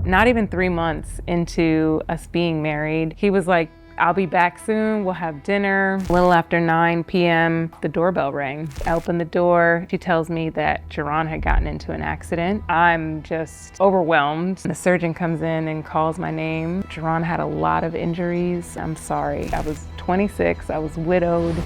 not even 3 months into us being married, he was like, I'll be back soon, we'll have dinner. A little after 9 p.m., the doorbell rang. I opened the door. She tells me that Jerron had gotten into an accident. I'm just overwhelmed. The surgeon comes in and calls my name. Jerron had a lot of injuries. I'm sorry. I was 26, I was widowed.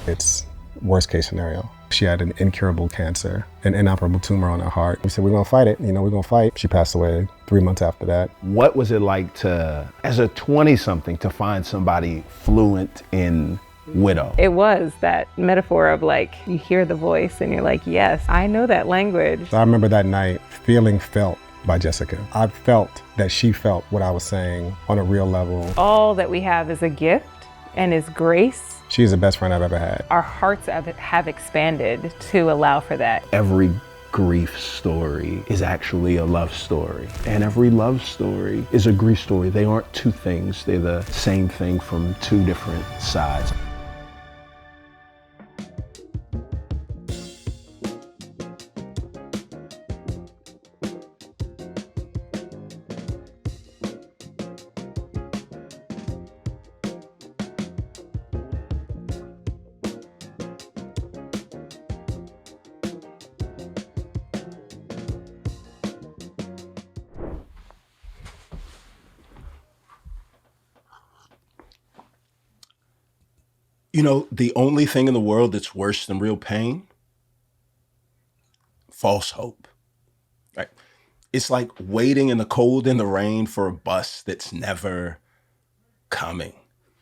It's worst case scenario. She had an incurable cancer, an inoperable tumor on her heart. We said, we're gonna fight it, we're gonna fight. She passed away 3 months after that. What was it like to, as a 20-something, to find somebody fluent in widow? It was that metaphor of like, you hear the voice and you're like, yes, I know that language. So I remember that night feeling felt by Jessica. I felt that she felt what I was saying on a real level. All that we have is a gift and is grace. She's the best friend I've ever had. Our hearts have expanded to allow for that. Every grief story is actually a love story. And every love story is a grief story. They aren't two things. They're the same thing from two different sides. You know, the only thing in the world that's worse than real pain? False hope, right? It's like waiting in the cold and the rain for a bus that's never coming.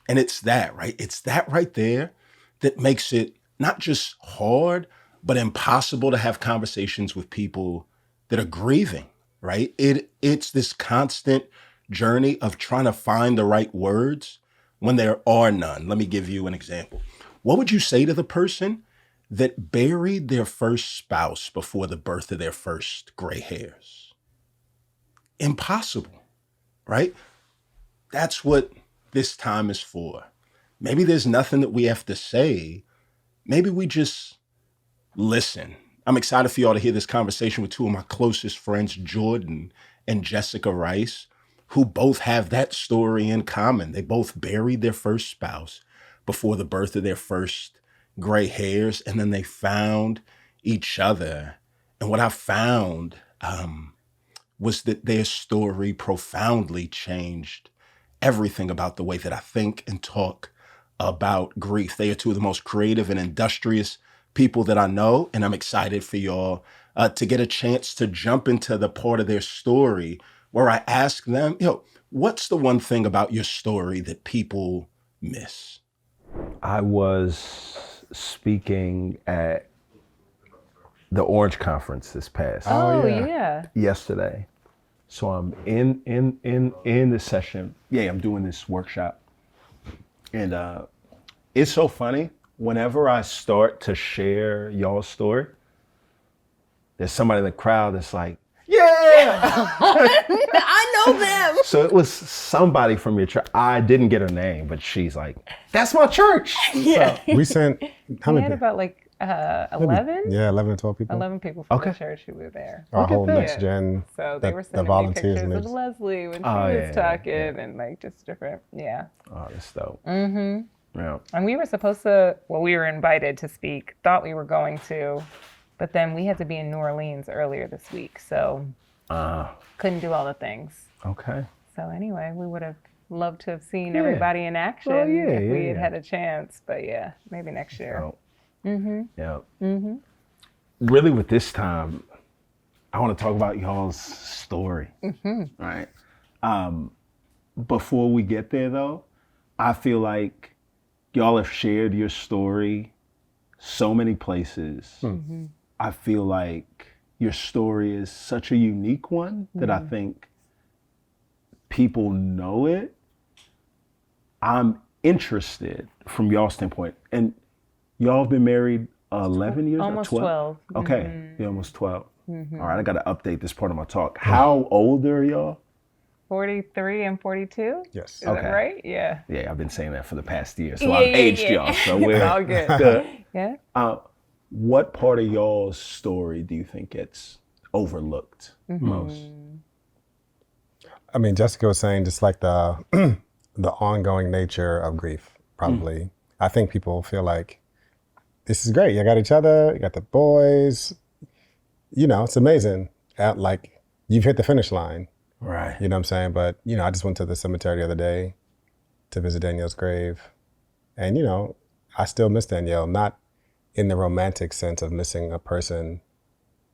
And it's that, right? It's that right there that makes it not just hard, but impossible to have conversations with people that are grieving, right? It's this constant journey of trying to find the right words when there are none. Let me give you an example. What would you say to the person that buried their first spouse before the birth of their first gray hairs? Impossible, right? That's what this time is for. Maybe there's nothing that we have to say. Maybe we just listen. I'm excited for y'all to hear this conversation with two of my closest friends, Jordan and Jessica Rice, who both have that story in common. They both buried their first spouse before the birth of their first gray hairs, and then they found each other. And what I found was that their story profoundly changed everything about the way that I think and talk about grief. They are two of the most creative and industrious people that I know, and I'm excited for y'all to get a chance to jump into the part of their story where I ask them, what's the one thing about your story that people miss? I was speaking at the Orange Conference this past yesterday. So I'm in the session. Yeah, I'm doing this workshop. And it's so funny. Whenever I start to share y'all's story, there's somebody in the crowd that's like, yeah! I know them. So it was somebody from your church. I didn't get her name, but she's like, that's my church. Yeah. So We sent, how We many had people? about like 11? Yeah, 11 to 12 people. 11 people from Okay. the church who were there. Our whole that. next gen. So they were the sending me volunteers pictures of lives. Leslie when she Oh, was yeah, talking yeah. and like just different, Oh, that's dope. Mm-hmm. Yeah. And we were supposed to, we were invited to speak, thought we were going to, but then we had to be in New Orleans earlier this week, so couldn't do all the things. Okay. So anyway, we would have loved to have seen Yeah. everybody in action Oh, yeah, if we yeah, had yeah. had a chance, but yeah, maybe next year. Oh. Yeah. Really, with this time, I want to talk about y'all's story. Right. Before we get there, though, I feel like y'all have shared your story so many places. I feel like your story is such a unique one that I think people know it. I'm interested from y'all's standpoint, and y'all have been married 11 years? Almost 12? 12. Okay, yeah, almost 12. All right, I got to update this part of my talk. How old are y'all? 43 and 42? Yes. Is that right? Yeah. Yeah, I've been saying that for the past year, so Yeah, I've yeah, aged yeah. y'all, so we're All good. good. Yeah. What part of y'all's story do you think gets overlooked most. I mean, Jessica was saying just like the the ongoing nature of grief, probably. I think people feel like, this is great. You got each other, you got the boys, you know, it's amazing. Like, you've hit the finish line. Right. You know what I'm saying? But, you know, I just went to the cemetery the other day to visit Danielle's grave. And, you know, I still miss Danielle, not in the romantic sense of missing a person,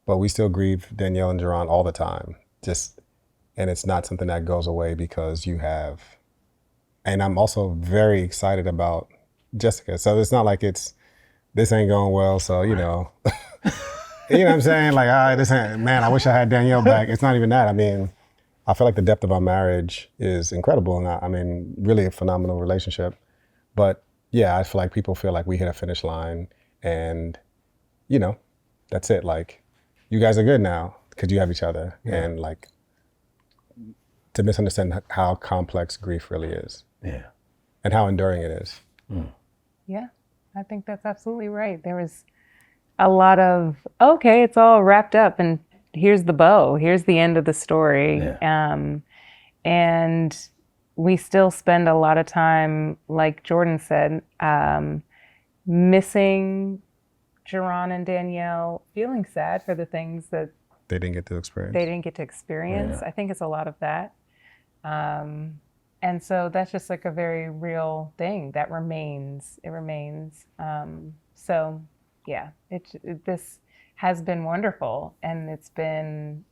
but we still grieve Danielle and Jerron all the time. And it's not something that goes away because you have. And I'm also very excited about Jessica. So it's not like this ain't going well, so, you know. You know what I'm saying? Like, man, I wish I had Danielle back. It's not even that. I mean, I feel like the depth of our marriage is incredible. And I mean, really a phenomenal relationship. But yeah, I feel like people feel like we hit a finish line and, you know, that's it. Like, you guys are good now because you have each other. Yeah. And like, to misunderstand how complex grief really is. Yeah. And how enduring it is. Yeah, I think that's absolutely right. There was a lot of, okay, it's all wrapped up and here's the bow, here's the end of the story. Yeah. And we still spend a lot of time, like Jordan said, missing Jerron and Danielle, feeling sad for the things that they didn't get to experience. Yeah. I think it's a lot of that. And so that's just like a very real thing that remains. It remains. So yeah, this has been wonderful, and it's been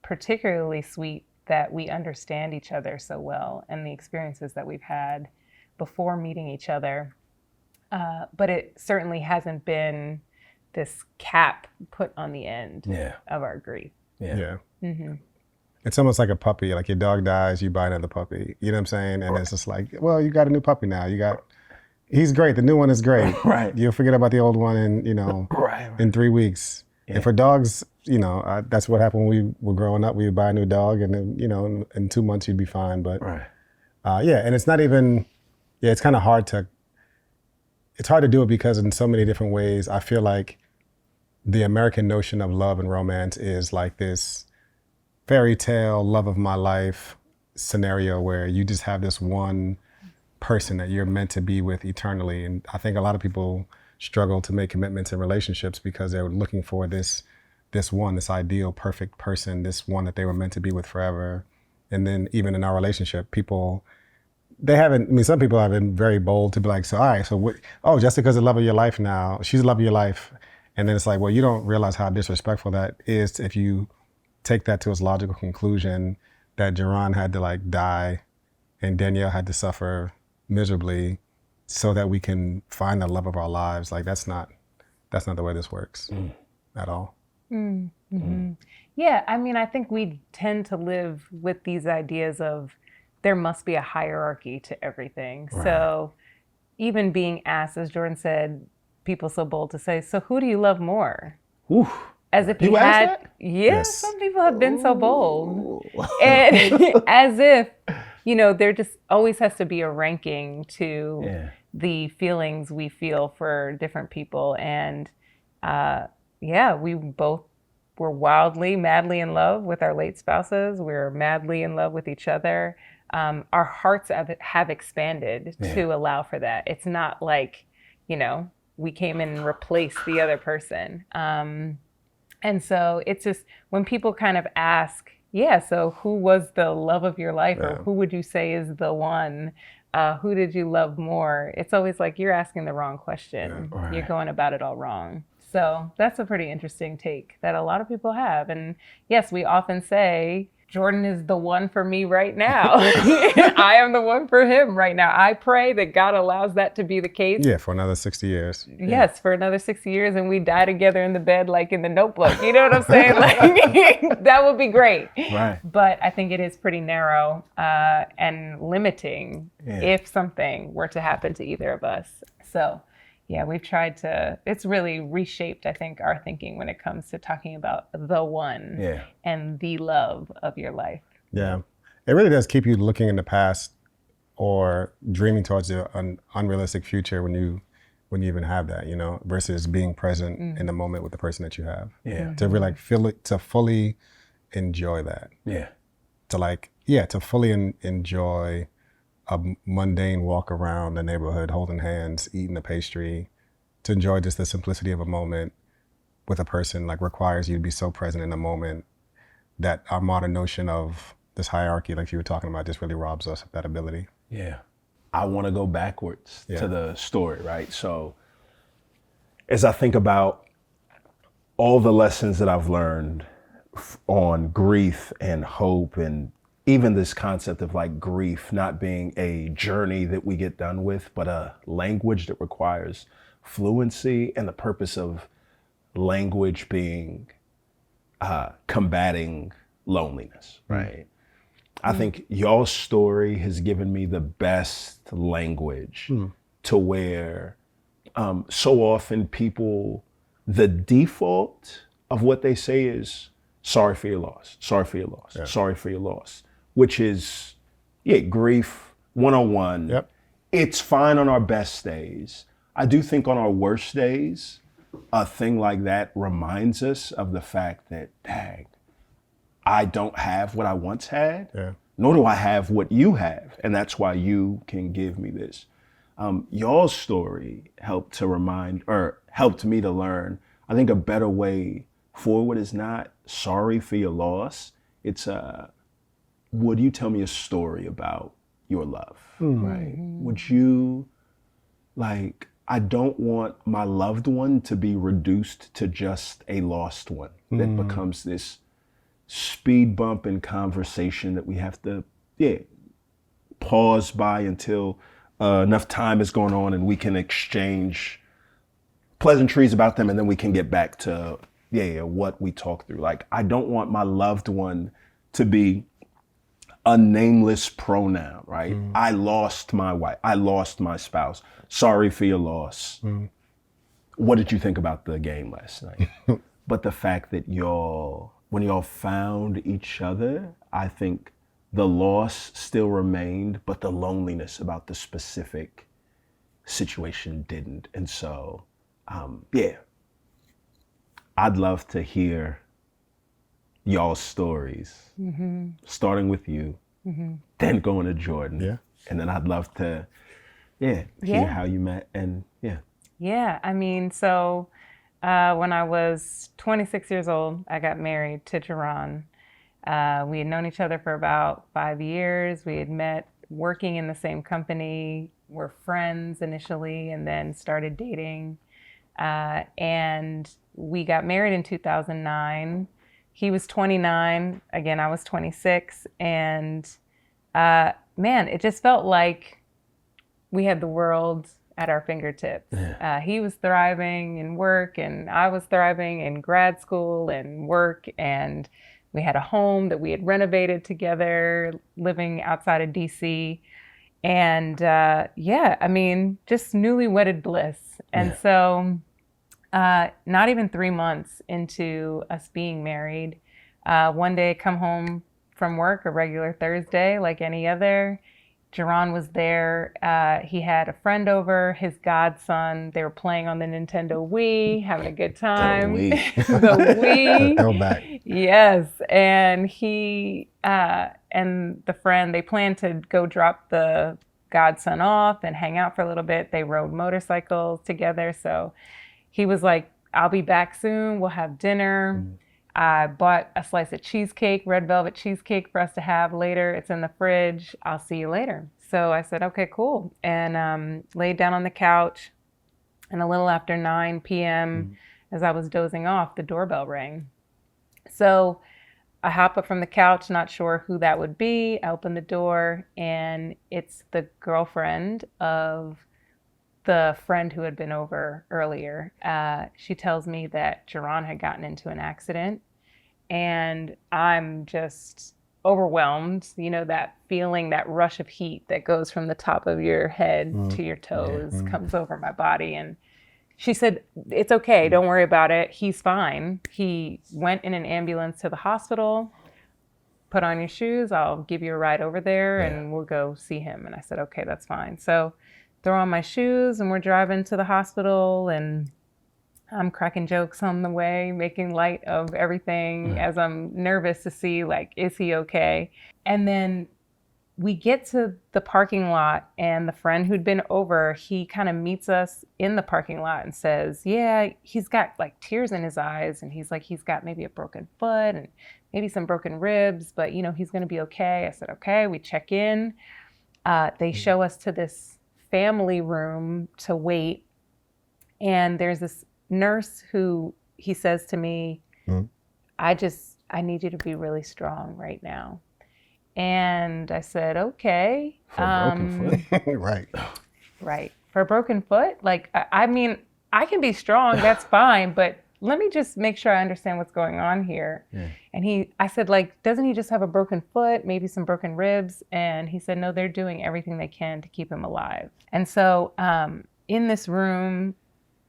particularly sweet that we understand each other so well and the experiences that we've had before meeting each other. But it certainly hasn't been this cap put on the end of our grief. Yeah. Mm-hmm. It's almost like a puppy. Like your dog dies, you buy another puppy. You know what I'm saying? And it's just like, well, you got a new puppy now. He's great. The new one is great. Right. You'll forget about the old one in, you know, in 3 weeks. Yeah. And for dogs, you know, that's what happened when we were growing up. We would buy a new dog and then, you know, in 2 months you'd be fine. But yeah, and it's not even, it's kind of hard to do it because in so many different ways, I feel like the American notion of love and romance is like this fairy tale, love of my life scenario where you just have this one person that you're meant to be with eternally. And I think a lot of people struggle to make commitments in relationships because they're looking for this ideal, perfect person, this one that they were meant to be with forever. And then even in our relationship, some people have been very bold to be like, so, all right, so Jessica's the love of your life now. She's the love of your life. And then it's like, well, you don't realize how disrespectful that is if you take that to its logical conclusion that Jerron had to like die and Danielle had to suffer miserably so that we can find the love of our lives. Like that's not the way this works at all. Mm-hmm. Yeah, I mean, I think we tend to live with these ideas of there must be a hierarchy to everything. Right. So even being asked, as Jordan said, people so bold to say, so who do you love more? Oof. As if you had, that? Yes, some people have been so bold. And as if, you know, there just always has to be a ranking to the feelings we feel for different people. And we both were wildly, madly in love with our late spouses. We're madly in love with each other. Our hearts have expanded to allow for that. It's not like, you know, we came in and replaced the other person. And so it's just when people kind of ask, so who was the love of your life or who would you say is the one? Who did you love more? It's always like you're asking the wrong question. Yeah, right. You're going about it all wrong. So that's a pretty interesting take that a lot of people have. And yes, we often say, Jordan is the one for me right now. I am the one for him right now. I pray that God allows that to be the case. Yeah, for another 60 years. Yes, for another 60 years, and we die together in the bed like in the Notebook. You know what I'm saying? Like that would be great. Right. But I think it is pretty narrow and limiting if something were to happen to either of us. So yeah, we've tried to, it's really reshaped, I think, our thinking when it comes to talking about the one and the love of your life. Yeah, it really does keep you looking in the past or dreaming towards an unrealistic future when you when you even have that, you know, versus being present in the moment with the person that you have. Yeah. To really like feel it, to fully enjoy that. Yeah. To fully enjoy a mundane walk around the neighborhood, holding hands, eating a pastry, to enjoy just the simplicity of a moment with a person like requires you to be so present in the moment that our modern notion of this hierarchy, like you were talking about, just really robs us of that ability. Yeah. I want to go backwards to the story, right? So as I think about all the lessons that I've learned on grief and hope, and even this concept of like grief not being a journey that we get done with, but a language that requires fluency, and the purpose of language being combating loneliness, right? I think y'all's story has given me the best language to where so often people, the default of what they say is, sorry for your loss, sorry for your loss, sorry for your loss, which is, grief 101. Yep. It's fine on our best days. I do think on our worst days, a thing like that reminds us of the fact that, dang, I don't have what I once had, nor do I have what you have. And that's why you can give me this. Y'all's story helped me to learn, I think a better way forward is not sorry for your loss. It's, would you tell me a story about your love, right? Would you, I don't want my loved one to be reduced to just a lost one that becomes this speed bump in conversation that we have to pause by until enough time is going on and we can exchange pleasantries about them, and then we can get back to what we talked through. Like, I don't want my loved one to be a nameless pronoun, right? I lost my wife, I lost my spouse, sorry for your loss. What did you think about the game last night? But the fact that when y'all found each other, I think the loss still remained, but the loneliness about the specific situation didn't. And so, I'd love to hear y'all's stories, starting with you, then going to Jordan. And then I'd love to hear how you met, and Yeah, I mean, so when I was 26 years old, I got married to Jerron. We had known each other for about 5 years. We had met working in the same company, were friends initially, and then started dating. And we got married in 2009. He was 29. Again, I was 26. And man, it just felt like we had the world at our fingertips. He was thriving in work, and I was thriving in grad school and work. And we had a home that we had renovated together, living outside of DC. And I mean, just newlywed bliss. And so not even 3 months into us being married, one day I come home from work, a regular Thursday like any other. Jerron was there. He had a friend over, his godson. They were playing on the Nintendo Wii, having a good time. The Wii. Go back. Yes. And he and the friend, they planned to go drop the godson off and hang out for a little bit. They rode motorcycles together. So he was like, I'll be back soon. We'll have dinner. I bought a slice of cheesecake, red velvet cheesecake for us to have later. It's in the fridge. I'll see you later. So I said, okay, cool. And laid down on the couch. And a little after 9 p.m., as I was dozing off, the doorbell rang. So I hop up from the couch, not sure who that would be. I open the door, and it's the girlfriend of the friend who had been over earlier. She tells me that Jerron had gotten into an accident, and I'm just overwhelmed. You know, that feeling, that rush of heat that goes from the top of your head to your toes comes over my body. And she said, it's okay, don't worry about it. He's fine. He went in an ambulance to the hospital. Put on your shoes, I'll give you a ride over there and we'll go see him. And I said, okay, that's fine. So throw on my shoes and we're driving to the hospital, and I'm cracking jokes on the way, making light of everything as I'm nervous to see, like, is he okay? And then we get to the parking lot, and the friend who'd been over, he kind of meets us in the parking lot and says, yeah, he's got like tears in his eyes. And he's like, he's got maybe a broken foot and maybe some broken ribs, but you know, he's going to be okay. I said, okay. We check in. They show us to this family room to wait. And there's this nurse who he says to me, I need you to be really strong right now. And I said, okay. For a broken foot. Right. For a broken foot? Like, I mean, I can be strong, that's fine, but let me just make sure I understand what's going on here. Yeah. And I said, like, doesn't he just have a broken foot, maybe some broken ribs? And he said, no, they're doing everything they can to keep him alive. And so in this room,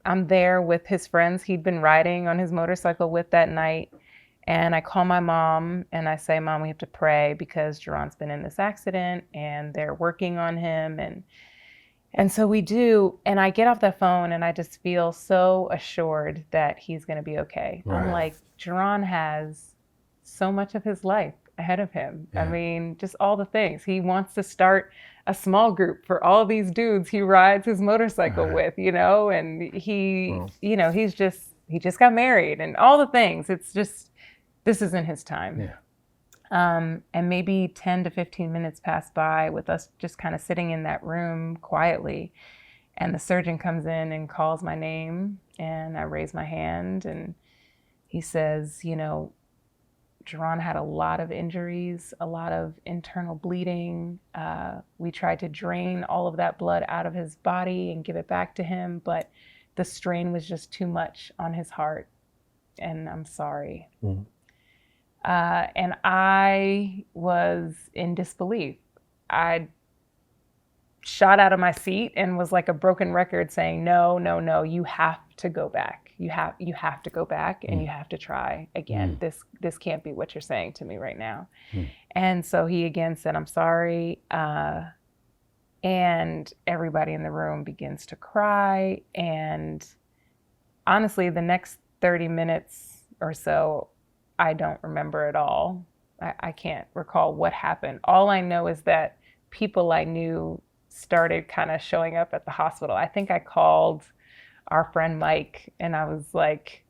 I'm there with his friends he'd been riding on his motorcycle with that night. And I call my mom and I say, Mom, we have to pray because Jerron's been in this accident and they're working on him. And so we do. And I get off the phone and I just feel so assured that he's going to be okay. Right. I'm like, Jerron has so much of his life ahead of him. Yeah. I mean, just all the things. He wants to start a small group for all these dudes he rides his motorcycle with, you know, and you know, he just got married and all the things. It's just, this isn't his time. Yeah. And maybe 10 to 15 minutes pass by with us just kind of sitting in that room quietly. And the surgeon comes in and calls my name, and I raise my hand, and he says, you know, Jerron had a lot of injuries, a lot of internal bleeding. We tried to drain all of that blood out of his body and give it back to him, but the strain was just too much on his heart. And I'm sorry. Mm-hmm. And I was in disbelief. I shot out of my seat and was like a broken record saying, no, you have to go back. You have to go back and you have to try again. This can't be what you're saying to me right now. And so he again said, I'm sorry. And everybody in the room begins to cry. And honestly, the next 30 minutes or so, I don't remember at all. I can't recall what happened. All I know is that people I knew started kind of showing up at the hospital. I think I called our friend Mike and I was like,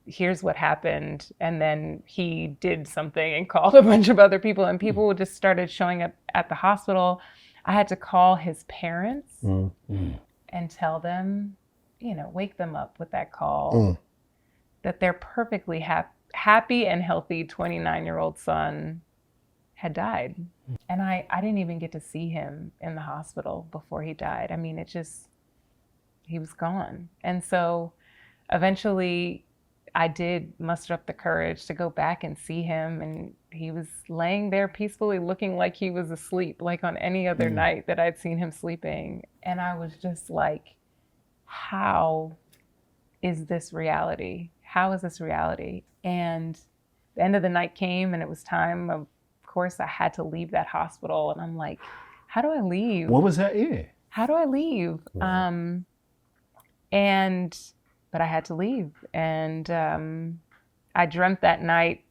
here's what happened. And then he did something and called a bunch of other people, and people just started showing up at the hospital. I had to call his parents and tell them, you know, wake them up with that call that they're perfectly happy and healthy 29-year-old son had died. And I didn't even get to see him in the hospital before he died. I mean, he was gone. And so eventually I did muster up the courage to go back and see him, and he was laying there peacefully looking like he was asleep, like on any other night that I'd seen him sleeping. And I was just like, how is this reality? How is this reality? And the end of the night came and it was time. Of course, I had to leave that hospital. And I'm like, how do I leave? What was that year? How do I leave? Wow. But I had to leave. And I dreamt that night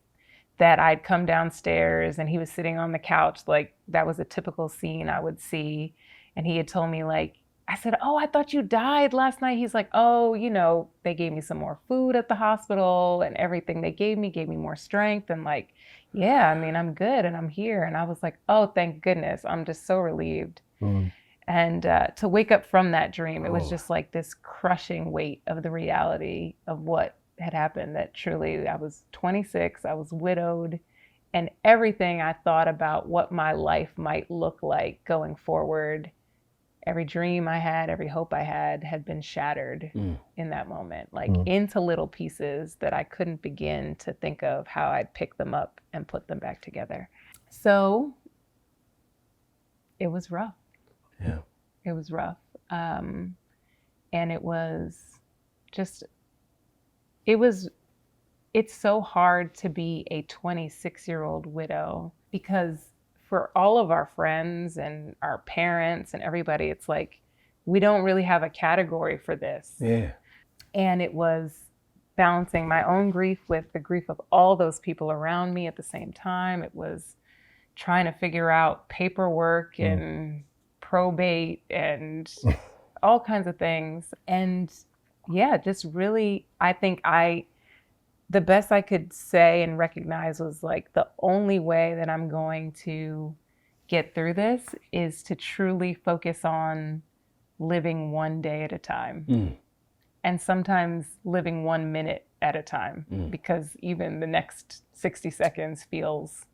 that I'd come downstairs and he was sitting on the couch. Like, that was a typical scene I would see. And he had told me, like, I said, oh, I thought you died last night. He's like, oh, you know, they gave me some more food at the hospital and everything they gave me more strength. And like, yeah, I mean, I'm good and I'm here. And I was like, oh, thank goodness. I'm just so relieved. And to wake up from that dream, it was just like this crushing weight of the reality of what had happened, that truly I was 26, I was widowed, and everything I thought about what my life might look like going forward, every dream I had, every hope I had been shattered in that moment, like into little pieces that I couldn't begin to think of how I'd pick them up and put them back together. So it was rough. Yeah. It was rough. And it was just, it's so hard to be a 26-year-old widow, because for all of our friends and our parents and everybody, it's like, we don't really have a category for this. Yeah. And it was balancing my own grief with the grief of all those people around me at the same time. It was trying to figure out paperwork and probate and all kinds of things. And yeah, just really, I think the best I could say and recognize was like the only way that I'm going to get through this is to truly focus on living one day at a time. And sometimes living 1 minute at a time, because even the next 60 seconds feels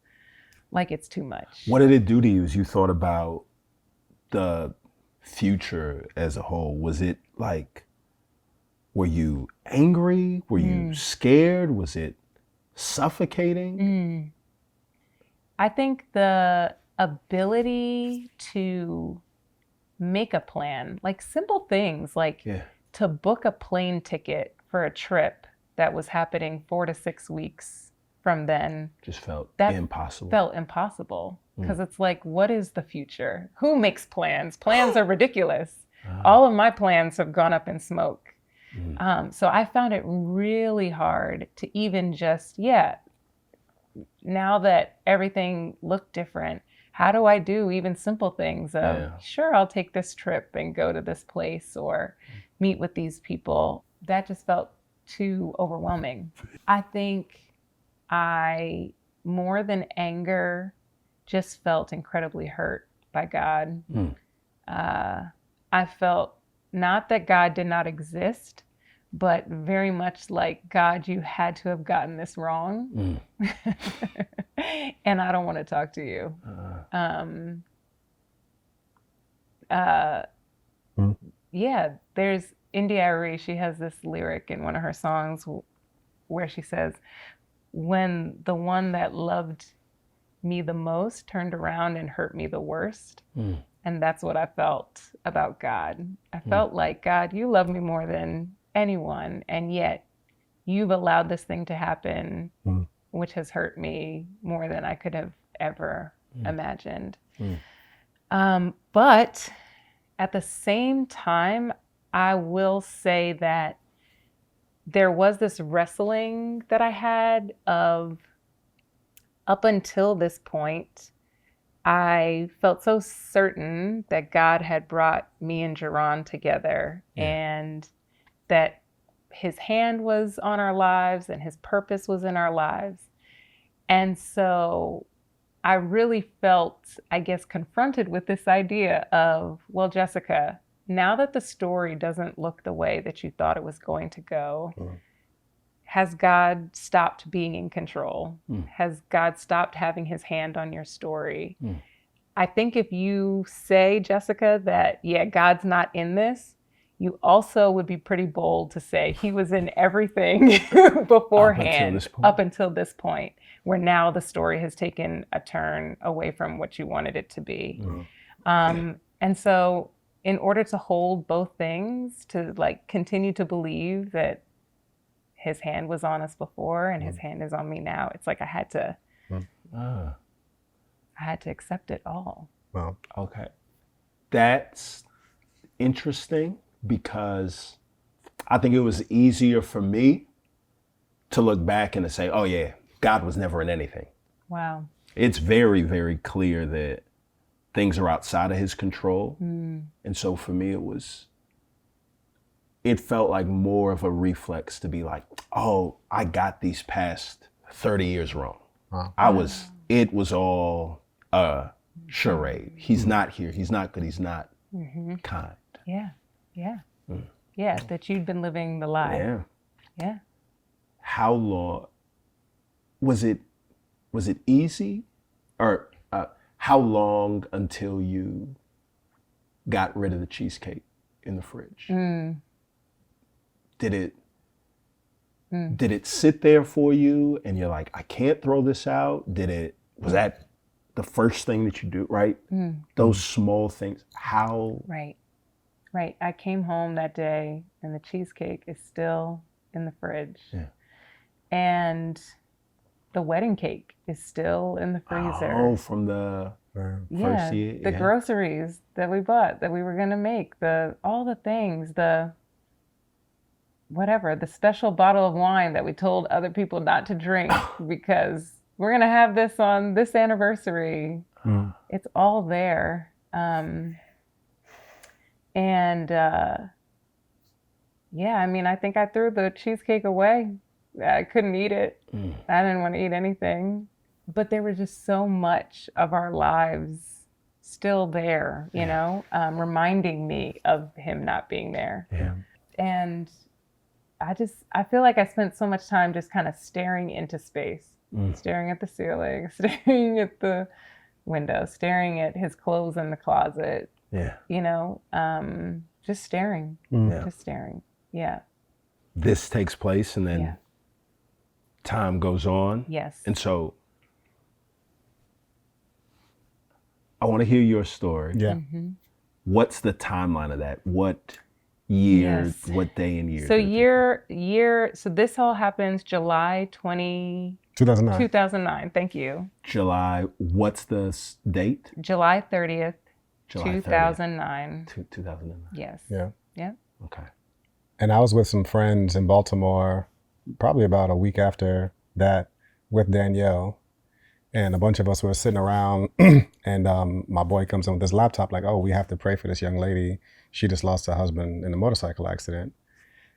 like it's too much. What did it do to you as you thought about the future as a whole? Was it like, were you angry? Were you scared? Was it suffocating? I think the ability to make a plan, like simple things, like to book a plane ticket for a trip that was happening 4 to 6 weeks from then. Just felt impossible. Felt impossible. Because it's like, what is the future? Who makes plans? Plans are ridiculous. All of my plans have gone up in smoke. So I found it really hard to even just, now that everything looked different, how do I do even simple things of, sure, I'll take this trip and go to this place or meet with these people. That just felt too overwhelming. I think I, more than anger, just felt incredibly hurt by God. I felt not that God did not exist, but very much like, God, you had to have gotten this wrong. And I don't want to talk to you. There's India Arie, she has this lyric in one of her songs where she says, when the one that loved me the most turned around and hurt me the worst. And that's what I felt about God. I felt like, God, you love me more than anyone, and yet you've allowed this thing to happen, which has hurt me more than I could have ever imagined. But at the same time, I will say that there was this wrestling that I had of, up until this point, I felt so certain that God had brought me and Jerron together, and that his hand was on our lives and his purpose was in our lives. And so I really felt, I guess, confronted with this idea of, well, Jessica, now that the story doesn't look the way that you thought it was going to go, has God stopped being in control? Has God stopped having his hand on your story? I think if you say, Jessica, that, God's not in this, you also would be pretty bold to say he was in everything beforehand, up until this point, where now the story has taken a turn away from what you wanted it to be. And so in order to hold both things, to like continue to believe that his hand was on us before and his hand is on me now, it's like I had to accept it all. Wow. Okay. That's interesting, because I think it was easier for me to look back and to say, oh yeah, God was never in anything. Wow. It's very, very clear that things are outside of his control. And so for me, it felt like more of a reflex to be like, oh, I got these past 30 years wrong. Wow. It was all a charade. He's not here. He's not good. He's not kind. Yeah, that you'd been living the lie. Yeah. How long was it easy, or how long until you got rid of the cheesecake in the fridge? Did it sit there for you and you're like, I can't throw this out? Was that the first thing that you do, right? Those small things, how? Right. I came home that day and the cheesecake is still in the fridge. And the wedding cake is still in the freezer. Oh, from the First year, the groceries that we bought, that we were gonna make, all the things, the special bottle of wine that we told other people not to drink because we're gonna have this on this anniversary. It's all there. I mean, I think I threw the cheesecake away. I couldn't eat it. I didn't want to eat anything. But there was just so much of our lives still there, you know, reminding me of him not being there. Yeah. And I feel like I spent so much time just kind of staring into space, staring at the ceiling, staring at the window, staring at his clothes in the closet. Yeah. You know, just staring, just staring. Yeah. This takes place and then time goes on. Yes. And so I want to hear your story. Yeah. What's the timeline of that? What year, what day and year? So this all happens July 2009. 2009. Thank you. July, what's the date? July 30th, July 2009. 2009. Yes. Yeah. Yeah. Okay. And I was with some friends in Baltimore, probably about a week after that, with Danielle. And a bunch of us were sitting around, and my boy comes in with this laptop, like, oh, we have to pray for this young lady. She just lost her husband in a motorcycle accident.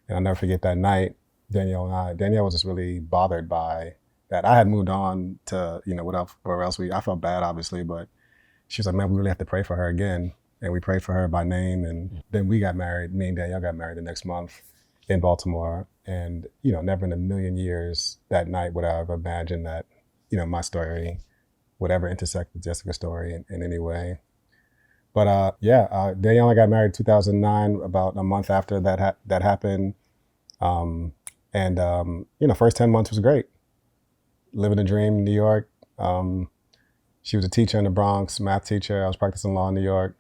And I'll never forget that night, Danielle was just really bothered by that. I had moved on to, you know, whatever else I felt bad, obviously, but she was like, man, we really have to pray for her again. And we prayed for her by name. And then we got married. Me and Danielle got married the next month in Baltimore. And, you know, never in a million years that night would I have imagined that, you know, my story would ever intersect with Jessica's story in any way. But Danielle and I got married in 2009, about a month after that happened. You know, first 10 months was great. Living a dream in New York. She was a teacher in the Bronx, math teacher. I was practicing law in New York.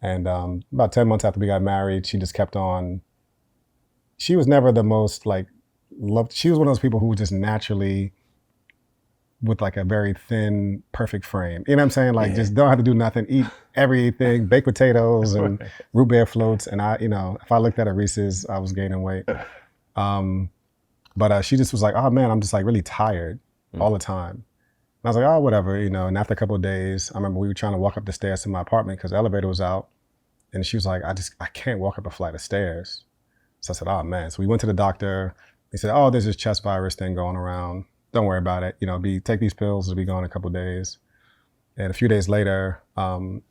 And about 10 months after we got married, she just kept on. She was never the most loved. She was one of those people who was just naturally with like a very thin, perfect frame. You know what I'm saying? Like just don't have to do nothing, eat everything, baked potatoes and root beer floats. And I, you know, if I looked at her Reese's, I was gaining weight. But she just was like, oh man, I'm just like really tired all the time. And I was like, oh, whatever, you know. And after a couple of days, I remember we were trying to walk up the stairs to my apartment because the elevator was out. And she was like, I can't walk up a flight of stairs. So I said, oh man. So we went to the doctor. He said, oh, there's this chest virus thing going around. Don't worry about it. You know, take these pills, it'll be gone in a couple of days. And a few days later,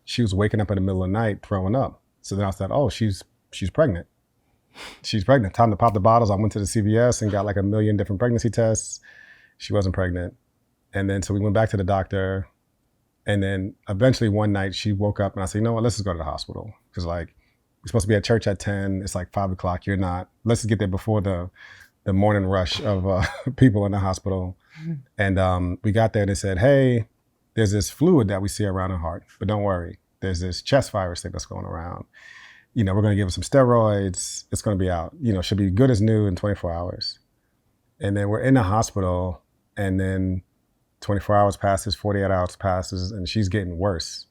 she was waking up in the middle of the night throwing up. So then I said, oh, she's pregnant. She's pregnant. Time to pop the bottles. I went to the CVS and got like 1 million different pregnancy tests. She wasn't pregnant. And then so we went back to the doctor. And then eventually one night she woke up and I said, you know what, let's just go to the hospital. Because like, we're supposed to be at church at 10. It's like 5 o'clock. You're not. Let's just get there before the morning rush of people in the hospital. And we got there and they said, hey, there's this fluid that we see around the heart, but don't worry. There's this chest virus thing that's going around. You know, we're going to give her some steroids. It's going to be out. You know, should be good as new in 24 hours. And then we're in the hospital and then 24 hours passes, 48 hours passes, and she's getting worse.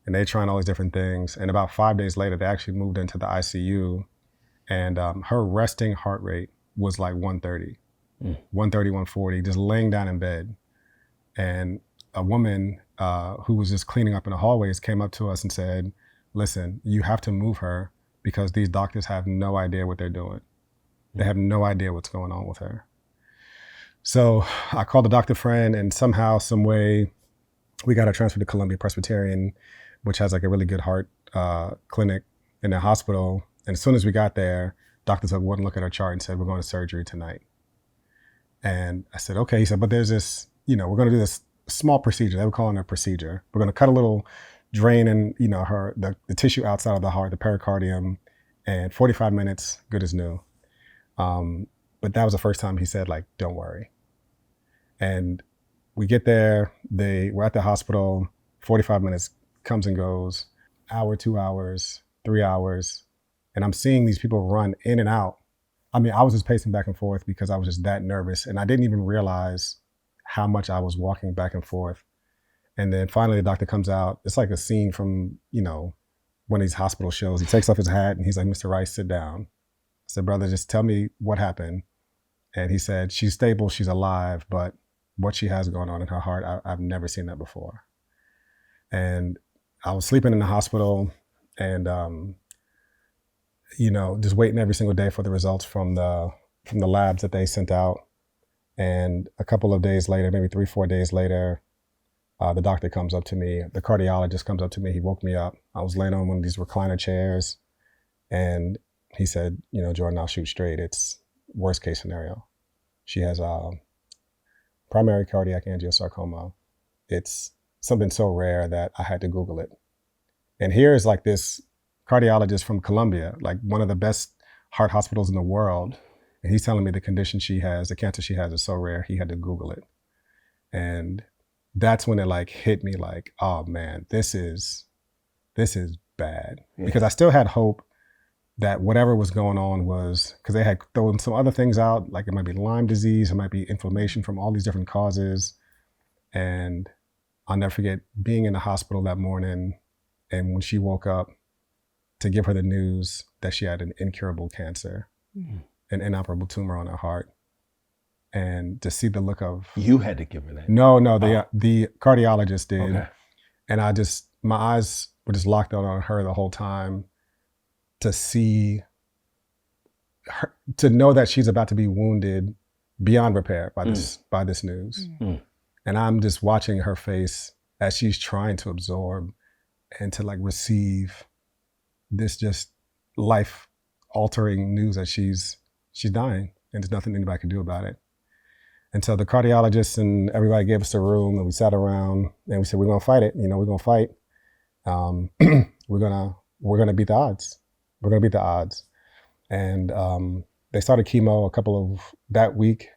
And they're trying all these different things. And about 5 days later, they actually moved into the ICU and her resting heart rate was like 130, 130, 140, just laying down in bed. And a woman who was just cleaning up in the hallways came up to us and said, listen, you have to move her because these doctors have no idea what they're doing. They have no idea what's going on with her. So I called a doctor friend and somehow, some way, we got her transferred to Columbia Presbyterian, which has like a really good heart clinic in the hospital. And as soon as we got there, doctor took one look at her chart and said, we're going to surgery tonight. And I said, okay. He said, but there's this, you know, we're going to do this small procedure. They were calling it a procedure. We're going to cut a little drain in, you know, the tissue outside of the heart, the pericardium, and 45 minutes, good as new. But that was the first time he said, like, don't worry. And we get there, we're at the hospital, 45 minutes comes and goes, hour, 2 hours, 3 hours. And I'm seeing these people run in and out. I mean, I was just pacing back and forth because I was just that nervous. And I didn't even realize how much I was walking back and forth. And then finally the doctor comes out. It's like a scene from, one of these hospital shows. He takes off his hat and he's like, Mr. Rice, sit down. I said, brother, just tell me what happened. And he said, she's stable, she's alive, but what she has going on in her heart, I've never seen that before. And I was sleeping in the hospital and, just waiting every single day for the results from the labs that they sent out. And a couple of days later, maybe 3-4 days later, the doctor comes up to me, the cardiologist comes up to me, he woke me up. I was laying on one of these recliner chairs and he said, Jordan, I'll shoot straight. It's worst case scenario. She has primary cardiac angiosarcoma. It's something so rare that I had to Google it. And here is like this cardiologist from Colombia, like one of the best heart hospitals in the world. And he's telling me the condition she has, the cancer she has is so rare, he had to Google it. And that's when it like hit me like, oh man, this is bad. Yeah. Because I still had hope that whatever was going on was, because they had thrown some other things out, like it might be Lyme disease, it might be inflammation from all these different causes. And I'll never forget being in the hospital that morning and when she woke up to give her the news that she had an incurable cancer, an inoperable tumor on her heart. And to see the look of... You had to give her that? No, the cardiologist did. Okay. And my eyes were just locked on her the whole time to see her, to know that she's about to be wounded beyond repair by this news. And I'm just watching her face as she's trying to absorb and to like receive this just life altering news that she's dying and there's nothing anybody can do about it. And so the cardiologist and everybody gave us a room and we sat around and we said, we're gonna fight it. We're gonna fight. We're gonna beat the odds. We're gonna beat the odds. And they started chemo that week.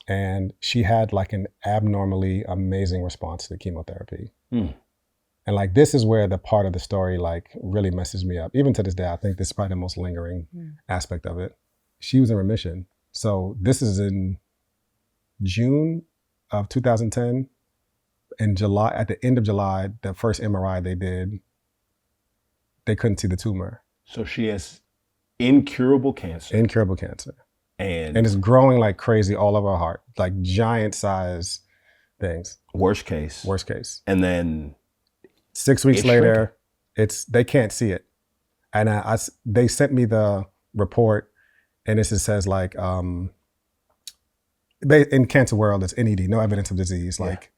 And she had like an abnormally amazing response to the chemotherapy. And like, this is where the part of the story like really messes me up. Even to this day, I think this is probably the most lingering aspect of it. She was in remission. So this is in June of 2010. In July, at the end of July, the first MRI they did, they couldn't see the tumor. So she has incurable cancer. Incurable cancer. And it's growing like crazy all over her heart, like giant size things. Worst case. And then 6 weeks later, they can't see it. And they sent me the report and it just says like, in cancer world, it's NED, no evidence of disease. Like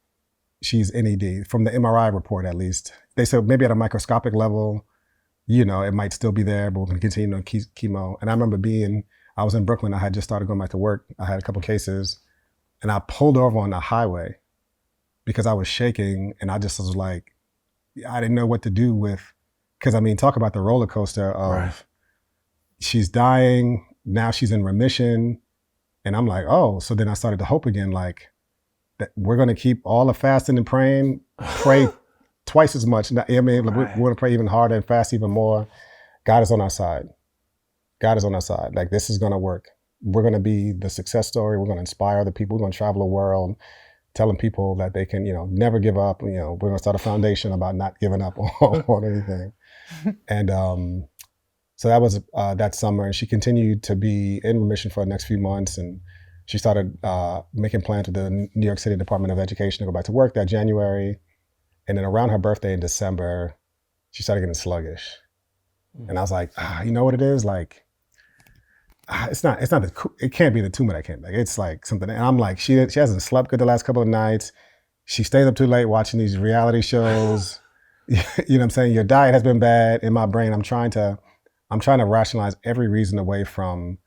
she's NED from the MRI report, at least. They said maybe at a microscopic level, it might still be there, but we're gonna continue on chemo. And I remember I was in Brooklyn, I had just started going back to work. I had a couple cases and I pulled over on the highway because I was shaking and I just was like, I didn't know what to do because talk about the roller coaster of she's dying, now she's in remission. And I'm like, oh, so then I started to hope again, like that we're gonna keep all the fasting and praying, pray twice as much. We're gonna pray even harder and fast even more. God is on our side. Like this is gonna work. We're gonna be the success story. We're gonna inspire other people. We're gonna travel the world, telling people that they can, never give up. We're gonna start a foundation about not giving up on anything. And so that was that summer. And she continued to be in remission for the next few months. And she started making plans with the New York City Department of Education to go back to work that January. And then around her birthday in December, she started getting sluggish. And I was like, you know what it is? Like, it can't be the tumor that came back. It's like something. And I'm like, she hasn't slept good the last couple of nights. She stays up too late watching these reality shows. You know what I'm saying? Your diet has been bad. In my brain, I'm trying to rationalize every reason away from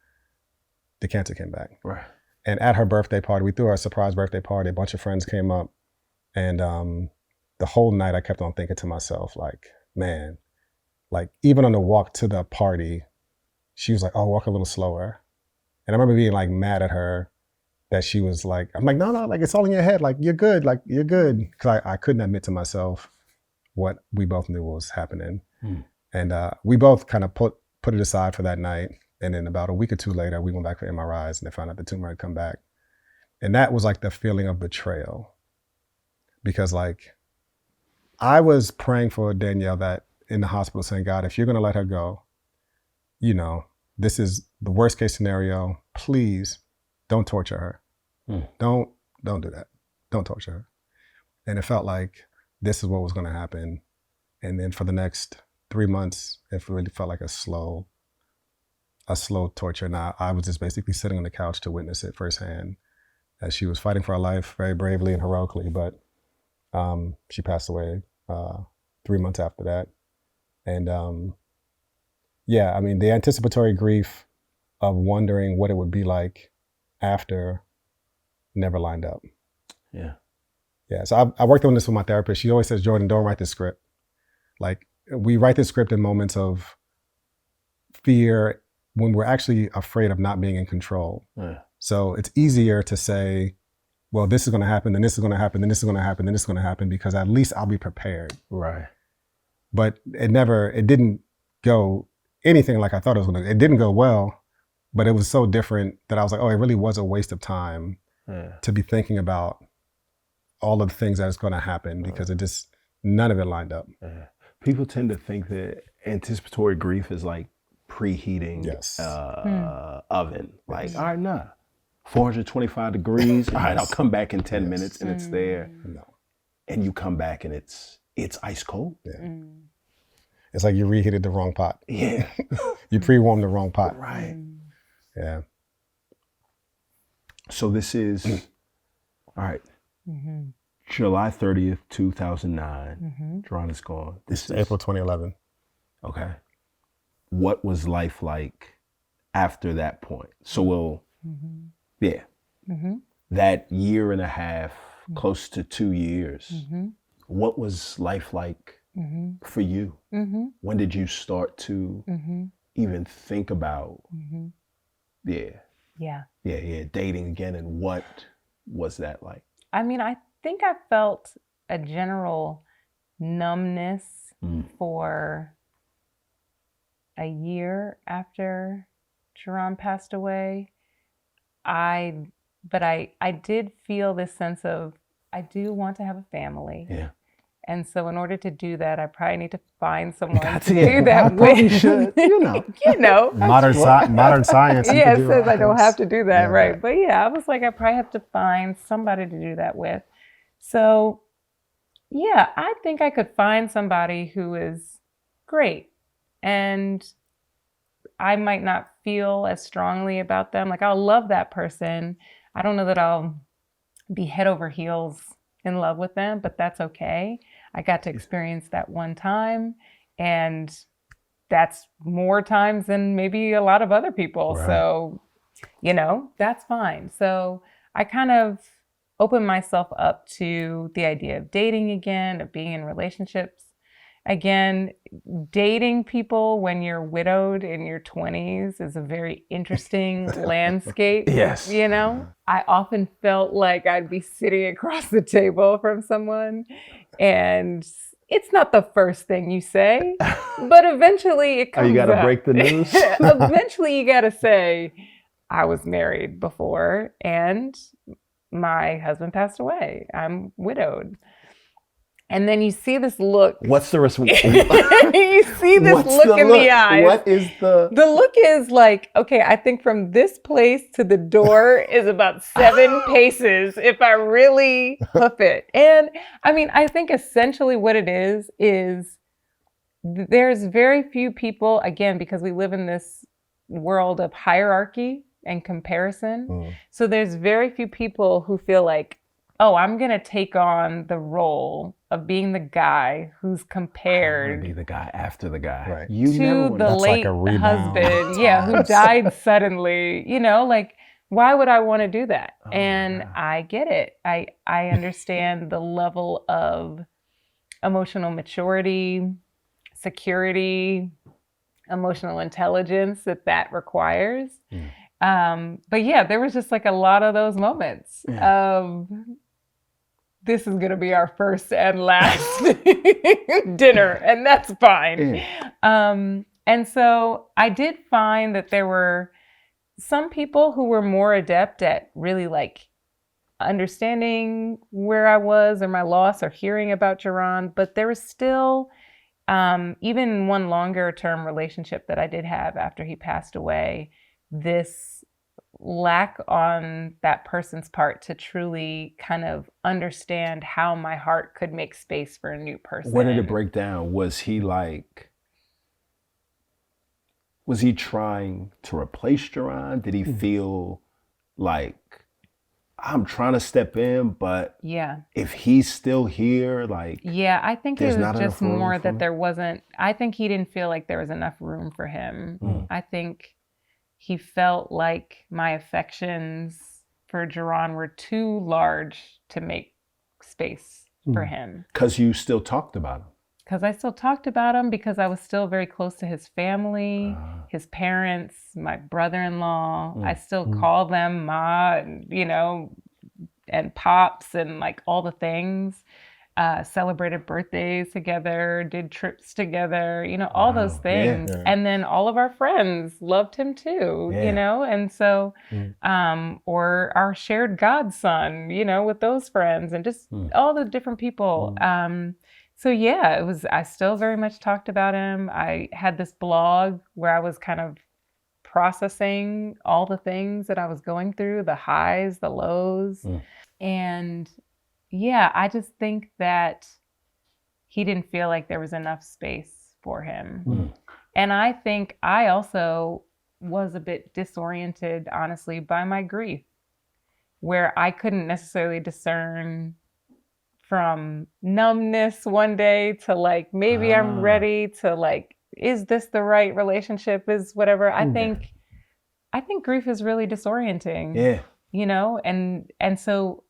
the cancer came back. Right. And at her birthday party, we threw her a surprise birthday party. A bunch of friends came up. And the whole night I kept on thinking to myself, like, man, like even on the walk to the party, she was like, oh, walk a little slower. And I remember being like mad at her that she was like, I'm like, no, like it's all in your head. Like, you're good. Cause I couldn't admit to myself what we both knew was happening. And we both kind of put it aside for that night. And then about a week or two later, we went back for MRIs and they found out the tumor had come back. And that was like the feeling of betrayal. Because like, I was praying for Danielle that in the hospital, saying, God, if you're going to let her go, this is the worst case scenario. Please don't torture her. Don't do that. Don't torture her. And it felt like this is what was going to happen. And then for the next 3 months, it really felt like a slow torture. And I was just basically sitting on the couch to witness it firsthand as she was fighting for her life very bravely and heroically. But she passed away 3 months after that. And the anticipatory grief of wondering what it would be like after never lined up. Yeah. Yeah, so I worked on this with my therapist. She always says, Jordan, don't write this script. Like, we write this script in moments of fear when we're actually afraid of not being in control. Yeah. So it's easier to say, well, this is going to happen, then this is going to happen, then this is going to happen, then this is going to happen, because at least I'll be prepared. Right. But it didn't go anything like I thought it was going to. It didn't go well, but it was so different that I was like, oh, it really was a waste of time to be thinking about all of the things that is going to happen, because it just, none of it lined up. People tend to think that anticipatory grief is like preheating oven. Like, all right, nah, 425 degrees. All right, I'll come back in 10 minutes and it's there. No. And you come back and it's ice cold. Yeah. It's like you reheated the wrong pot. Yeah. You pre-warmed the wrong pot. Right. Yeah. So this is, all right, July 30th, 2009. Jerron is gone. This is April 2011. Okay. What was life like after that point? So that year and a half, close to 2 years, what was life like for you? When did you start to even think about, dating again, and what was that like? I mean, I think I felt a general numbness for a year after Jerron passed away. But I did feel this sense of, I do want to have a family. Yeah. And so in order to do that, I probably need to find someone to do that with. You know. Modern science. Yeah, it says I don't have to do that, right? But yeah, I was like, I probably have to find somebody to do that with. So yeah, I think I could find somebody who is great. And I might not feel as strongly about them. Like, I'll love that person. I don't know that I'll be head over heels in love with them, but that's okay. I got to experience that one time, and that's more times than maybe a lot of other people. Right. So, that's fine. So I kind of opened myself up to the idea of dating again, of being in relationships again. Dating people when you're widowed in your 20s is a very interesting landscape. Yes. I often felt like I'd be sitting across the table from someone, and it's not the first thing you say, but eventually it comes you got to up. break the news? Eventually you got to say, I was married before and my husband passed away. I'm widowed. And then you see this look. What's the response? You see this look in the eyes. What is the look is like, okay, I think from this place to the door is about 7 paces if I really hoof it. And I mean, I think essentially what it is there's very few people, again, because we live in this world of hierarchy and comparison. So there's very few people who feel like, oh, I'm going to take on the role of being the guy who's compared be the guy after the guy. Right. To the late husband, who died suddenly. Like, why would I want to do that? I get it. I understand the level of emotional maturity, security, emotional intelligence that requires. But yeah, there was just like a lot of those moments of, this is going to be our first and last dinner, and that's fine. And so I did find that there were some people who were more adept at really like understanding where I was or my loss or hearing about Jerron, but there was still, even one longer term relationship that I did have after he passed away, this lack on that person's part to truly kind of understand how my heart could make space for a new person. When did it break down? Was he trying to replace Jerron? Did he feel like, I'm trying to step in, but if he's still here, like, I think it was just more that there wasn't, I think he didn't feel like there was enough room for him. I think he felt like my affections for Jerron were too large to make space for him. Because you still talked about him. Because I still talked about him, because I was still very close to his family, his parents, my brother-in-law. I still call them Ma, and, you know, and Pops and like all the things. Celebrated birthdays together, did trips together, you know, all those things. Yeah. And then all of our friends loved him too, you know? And so, or our shared godson, you know, with those friends and just all the different people. So yeah, I still very much talked about him. I had this blog where I was kind of processing all the things that I was going through, the highs, the lows. And yeah, I just think that he didn't feel like there was enough space for him. And I think I also was a bit disoriented, honestly, by my grief, where I couldn't necessarily discern from numbness one day to like, maybe I'm ready to like, is this the right relationship? Is whatever. I think grief is really disorienting. Yeah. You know, and so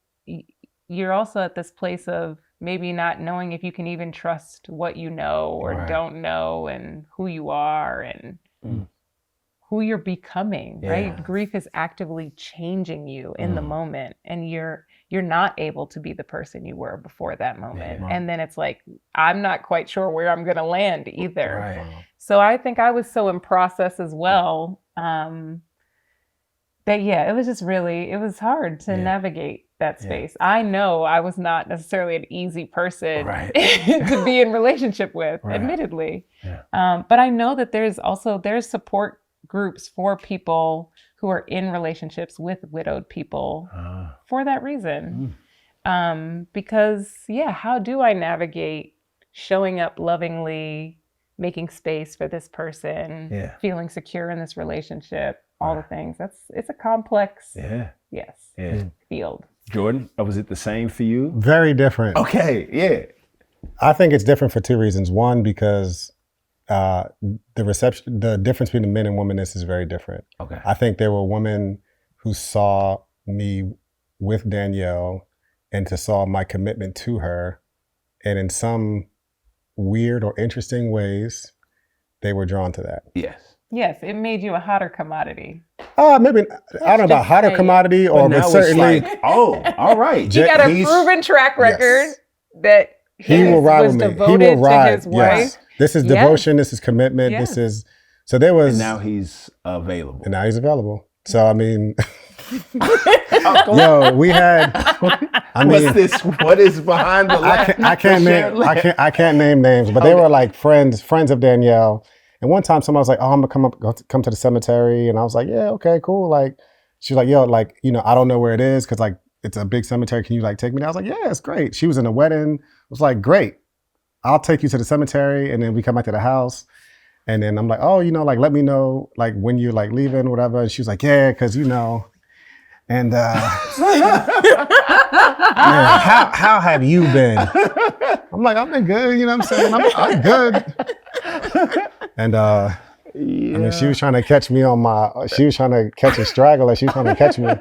you're also at this place of maybe not knowing if you can even trust what you know or don't know, and who you are and who you're becoming, right? Grief is actively changing you in the moment, and you're not able to be the person you were before that moment. And then it's like, I'm not quite sure where I'm going to land either. So I think I was so in process as well, that it was just really, it was hard to navigate that space. I know I was not necessarily an easy person to be in relationship with, admittedly. But I know that there's support groups for people who are in relationships with widowed people for that reason. Because how do I navigate showing up lovingly, making space for this person, feeling secure in this relationship, all the things. It's a complex field. Jordan, was it the same for you? Very different. Okay, yeah. I think it's different for two reasons. One, because the difference between the men and women is very different. Okay. I think there were women who saw me with Danielle and saw my commitment to her, and in some weird or interesting ways, they were drawn to that. Yes, it made you a hotter commodity. Maybe, I don't know about hotter commodity, but certainly. Like, all right. He got a proven track record that he will ride with me. He will ride. To his wife. This is devotion. This is commitment. This is, so there was. And now he's available. So, I mean, yo, we had, what's this? What is behind the laugh? I can't name names, but they were like friends of Danielle. And one time somebody was like, oh, I'm gonna come to the cemetery. And I was like, yeah, okay, cool. Like, she's like, yo, like, you know, I don't know where it is, because like, it's a big cemetery. Can you like take me there? I was like, yeah, it's great. She was in a wedding. I was like, great. I'll take you to the cemetery. And then we come back to the house. And then I'm like, oh, you know, like, let me know like when you're like leaving, whatever. And she was like, yeah, because you know. And man, how have you been? I'm like, I've been good. You know what I'm saying? I'm good. And I mean, she was trying to catch me she was trying to catch a straggler. She was trying to catch me.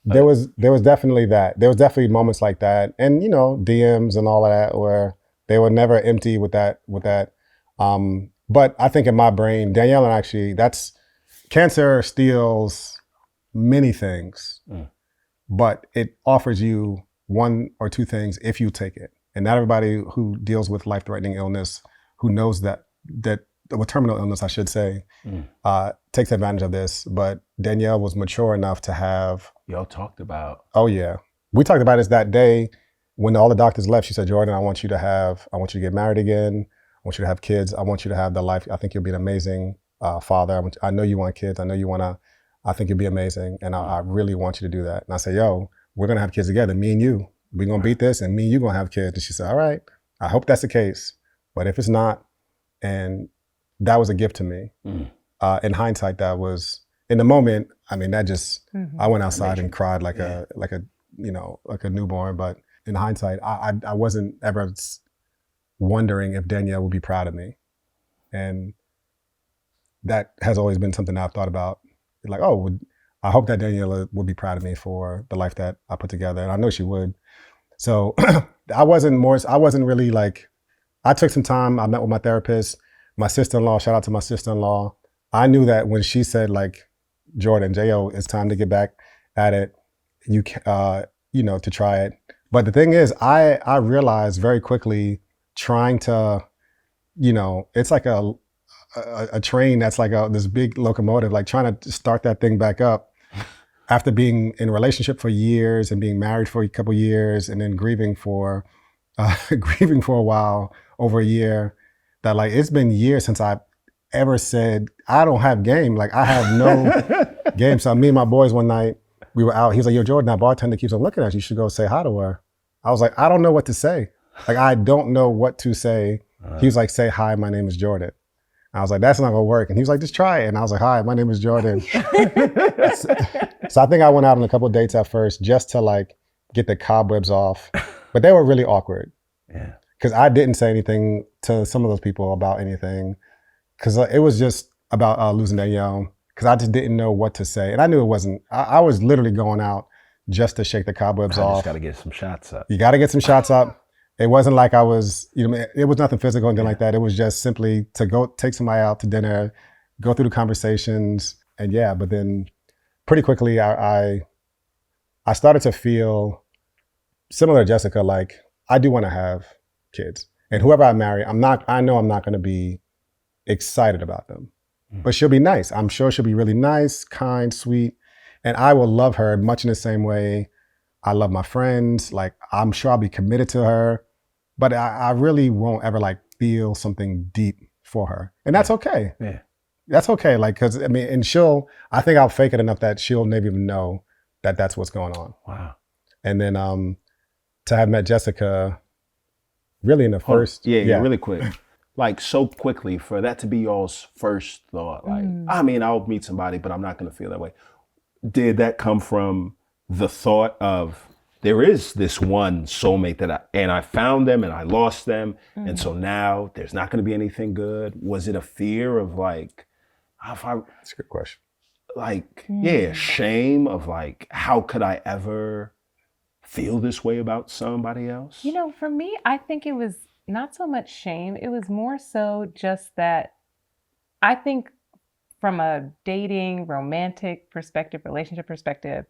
There was definitely that. There was definitely moments like that. And, you know, DMs and all of that, where they were never empty with that. But I think in my brain, Danielle, and actually, cancer steals many things, but it offers you one or two things if you take it. And not everybody who deals with life-threatening illness, who knows that with terminal illness, I should say, takes advantage of this. But Danielle was mature enough to have. Y'all talked about. Oh yeah. we talked about this that day when all the doctors left. She said, Jordan, I want you to get married again. I want you to have kids. I want you to have the life. I think you'll be an amazing father. I know you want kids. I think you'll be amazing. And I really want you to do that. And I said, yo, we're going to have kids together. Me and you, we're going to beat this, and me and you going to have kids. And she said, all right, I hope that's the case. But if it's not, and that was a gift to me. In hindsight, that was, in the moment, I mean, that just, I went outside and cried like a newborn. But in hindsight, I wasn't ever wondering if Danielle would be proud of me. And that has always been something I've thought about. Like, I hope that Danielle would be proud of me for the life that I put together. And I know she would. So I wasn't really like, I took some time. I met with my therapist, my sister-in-law, shout out to my sister-in-law. I knew that when she said, like, Jordan, J.O., it's time to get back at it, to try it. But the thing is, I realized very quickly trying to, it's like a train that's like this big locomotive, like trying to start that thing back up after being in a relationship for years and being married for a couple years and then grieving for a while, over a year, that like, it's been years since I've ever said, I don't have game. Like, I have no game. So me and my boys one night, we were out. He was like, yo, Jordan, that bartender keeps on looking at you. You should go say hi to her. I was like, I don't know what to say. Like, I don't know what to say. He was like, say, hi, my name is Jordan. I was like, that's not gonna work. And he was like, just try it. And I was like, hi, my name is Jordan. So I think I went out on a couple of dates at first just to like get the cobwebs off, but they were really awkward. Yeah. Because I didn't say anything to some of those people about anything. Because it was just about losing Danielle. Because I just didn't know what to say. And I knew it wasn't, I was literally going out just to shake the cobwebs off. Just got to get some shots up. You got to get some shots up. It wasn't like I was, it was nothing physical and anything like that. It was just simply to go take somebody out to dinner, go through the conversations. And but then pretty quickly I started to feel similar to Jessica, like I do want to have kids. And whoever I marry, I know I'm not going to be excited about them. But she'll be nice. I'm sure she'll be really nice, kind, sweet. And I will love her much in the same way I love my friends. Like, I'm sure I'll be committed to her. But I really won't ever like feel something deep for her. And that's okay. Yeah. That's okay. Like, cause I mean, and I think I'll fake it enough that she'll never even know that that's what's going on. Wow. And then to have met Jessica really in the first. Really quick. Like, so quickly, for that to be y'all's first thought, like, I mean, I'll meet somebody, but I'm not going to feel that way. Did that come from the thought of, there is this one soulmate that I found them and I lost them. And so now there's not going to be anything good. Was it a fear of like, That's a good question. Like, shame of like, how could I ever feel this way about somebody else? For me, I think it was not so much shame. It was more so just that I think from a dating, romantic perspective, relationship perspective,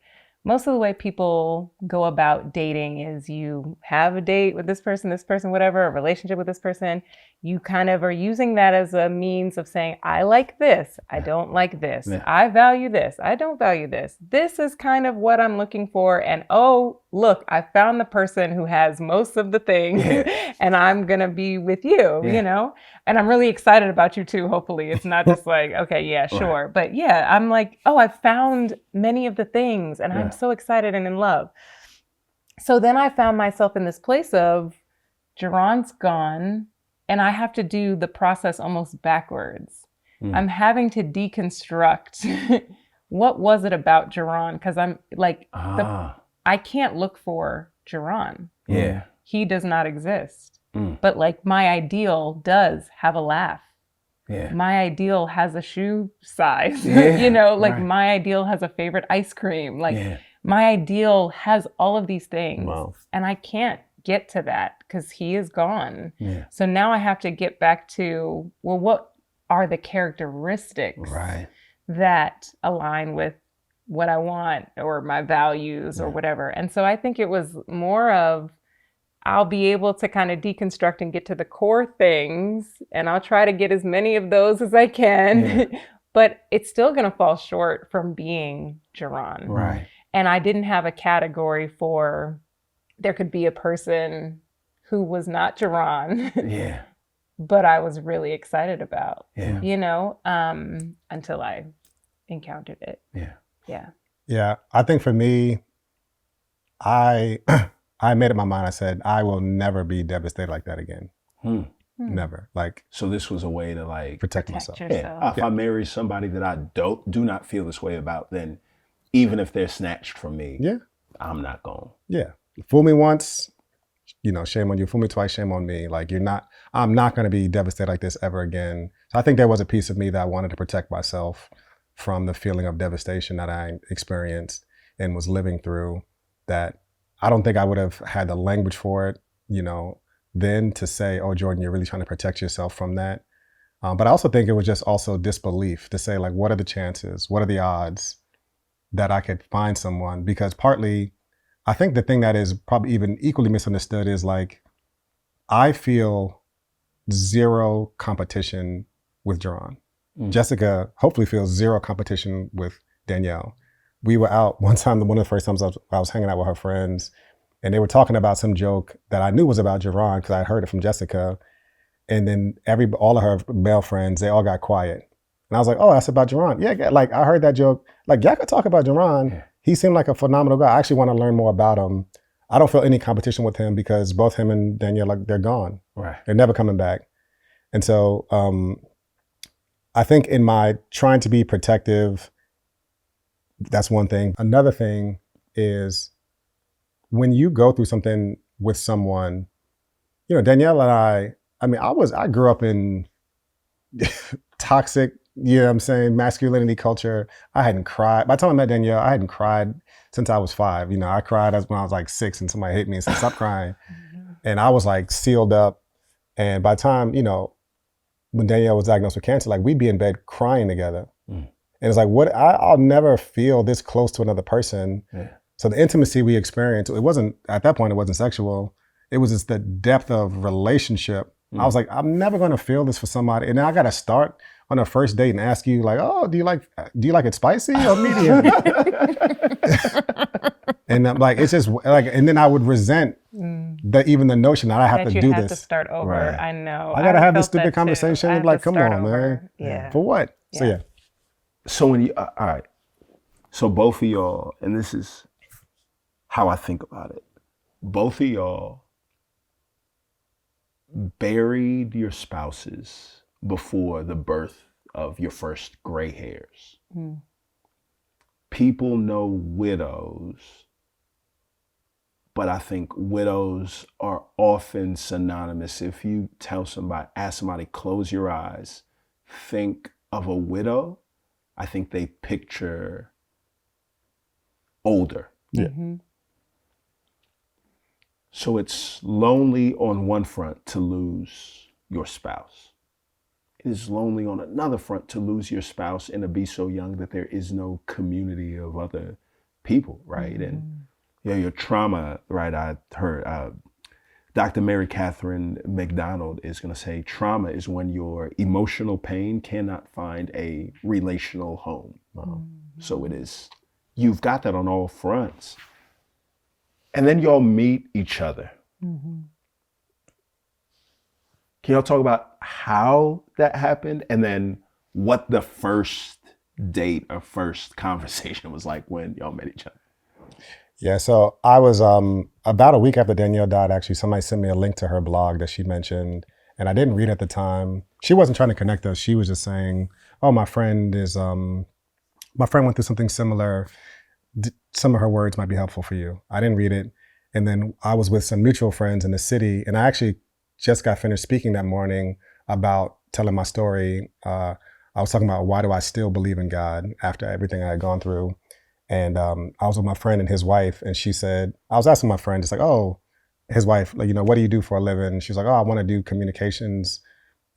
most of the way people go about dating is you have a date with this person, whatever, a relationship with this person. You kind of are using that as a means of saying, I like this, I don't like this. Yeah. I value this, I don't value this. This is kind of what I'm looking for. And oh, look, I found the person who has most of the things and I'm going to be with you, And I'm really excited about you too, hopefully. It's not just like, okay, yeah, sure. Right. But I'm like, oh, I found many of the things and I'm so excited and in love. So then I found myself in this place of Jerron's gone and I have to do the process almost backwards. I'm having to deconstruct what was it about Jerron? Because I'm like, I can't look for Jerron. Yeah. He does not exist. But like my ideal does have a laugh. Yeah. My ideal has a shoe size. My ideal has a favorite ice cream. My ideal has all of these things. Wow. And I can't get to that because he is gone. Yeah. So now I have to get back to, well, what are the characteristics that align with what I want or my values or whatever. And so I think it was more of, I'll be able to kind of deconstruct and get to the core things, and I'll try to get as many of those as I can, but it's still going to fall short from being Jerron. Right. And I didn't have a category for there could be a person who was not Jerron. Yeah. But I was really excited about, yeah. you know, until I encountered it. Yeah. Yeah. Yeah. I think for me, I made up my mind. I said, I will never be devastated like that again. Never. Like, so this was a way to like protect myself. Yeah. If I marry somebody that I do not feel this way about, then even if they're snatched from me, I'm not going. Yeah. Fool me once, you know, shame on you. Fool me twice, shame on me. Like I'm not going to be devastated like this ever again. So I think there was a piece of me that I wanted to protect myself from the feeling of devastation that I experienced and was living through, that I don't think I would have had the language for it, you know, then to say, oh, Jordan, you're really trying to protect yourself from that. But I also think it was just also disbelief to say, like, what are the chances? What are the odds that I could find someone? Because partly, I think the thing that is probably even equally misunderstood is like, I feel zero competition with Jerron. Jessica hopefully feels zero competition with Danielle. We were out one time, one of the first times I was hanging out with her friends, and they were talking about some joke that I knew was about Jerron because I heard it from Jessica. And then all of her male friends, they all got quiet. And I was like, oh, that's about Jerron. Yeah, like I heard that joke. Like, y'all could talk about Jerron. Yeah. He seemed like a phenomenal guy. I actually want to learn more about him. I don't feel any competition with him because both him and Danielle, like, they're gone. Right. They're never coming back. And so I think in my trying to be protective, that's one thing. Another thing is when you go through something with someone, you know, Danielle and I grew up in toxic, you know what I'm saying, masculinity culture. I hadn't cried. By the time I met Danielle, I hadn't cried since I was 5. You know, I cried when I was like 6 and somebody hit me and said, stop crying. And I was like sealed up. And by the time, you know, when Danielle was diagnosed with cancer, like we'd be in bed crying together. And it's like, I'll never feel this close to another person. Yeah. So the intimacy we experienced, at that point, it wasn't sexual. It was just the depth of relationship. I was like, I'm never going to feel this for somebody. And then I got to start on a first date and ask you like, oh, do you like it spicy or medium? And I'm like, it's just like, and then I would resent even the notion that I have to do this. You have to start over. Right. I know. I got to have this stupid conversation. Like, come on, man. Yeah. For what? Yeah. So yeah. So when you, all right. So both of y'all, and this is how I think about it. Both of y'all buried your spouses before the birth of your first gray hairs. People know widows, but I think widows are often synonymous. If you ask somebody, close your eyes, think of a widow, I think they picture older. Yeah. So it's lonely on one front to lose your spouse. It is lonely on another front to lose your spouse and to be so young that there is no community of other people, right? And you know, your trauma, right? I heard Dr. Mary Catherine McDonald is going to say, trauma is when your emotional pain cannot find a relational home. So it is, you've got that on all fronts. And then y'all meet each other. Can y'all talk about how that happened and then what the first date or first conversation was like when y'all met each other? Yeah, so I was about a week after Danielle died, actually, somebody sent me a link to her blog that she mentioned, and I didn't read it at the time. She wasn't trying to connect us. She was just saying, oh, my friend went through something similar. Some of her words might be helpful for you. I didn't read it. And then I was with some mutual friends in the city, and I actually just got finished speaking that morning about telling my story. I was talking about why do I still believe in God after everything I had gone through. And I was with my friend and his wife, and she said, I was asking my friend, just like, oh, his wife, like, you know, what do you do for a living? And she was like, oh, I want to do communications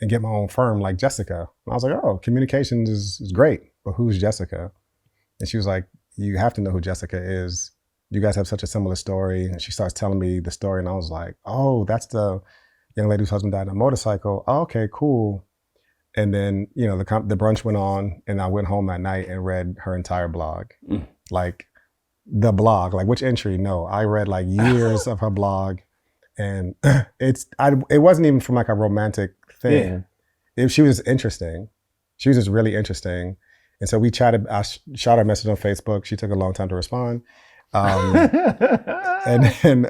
and get my own firm like Jessica. And I was like, oh, communications is great, but who's Jessica? And she was like, you have to know who Jessica is. You guys have such a similar story. And she starts telling me the story, and I was like, oh, that's the young lady whose husband died on a motorcycle. Oh, okay, cool. And then, you know, the brunch went on, and I went home that night and read her entire blog. Like, the blog, like which entry? No, I read like years of her blog, and it wasn't even from like a romantic thing. She was interesting. She was just really interesting. And so we chatted. I shot her a message on Facebook. She took a long time to respond. And then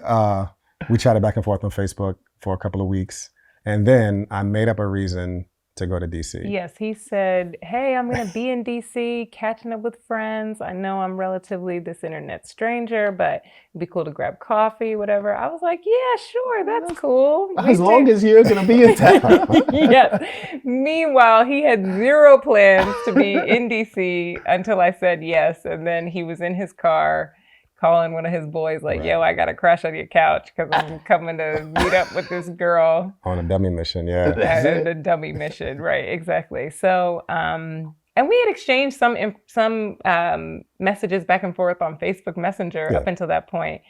we chatted back and forth on Facebook for a couple of weeks. And then I made up a reason to go to DC. Yes, he said, hey, I'm going to be in DC, catching up with friends. I know I'm relatively this internet stranger, but it'd be cool to grab coffee, whatever. I was like, yeah, sure, that's cool. As long as you're going to be in town. Yes. Meanwhile, he had zero plans to be in DC until I said yes. And then he was in his car calling one of his boys like, yo, I got to crash on your couch because I'm coming to meet up with this girl. On a dummy mission, yeah. A dummy mission, right, exactly. So, and we had exchanged some messages back and forth on Facebook Messenger up until that point,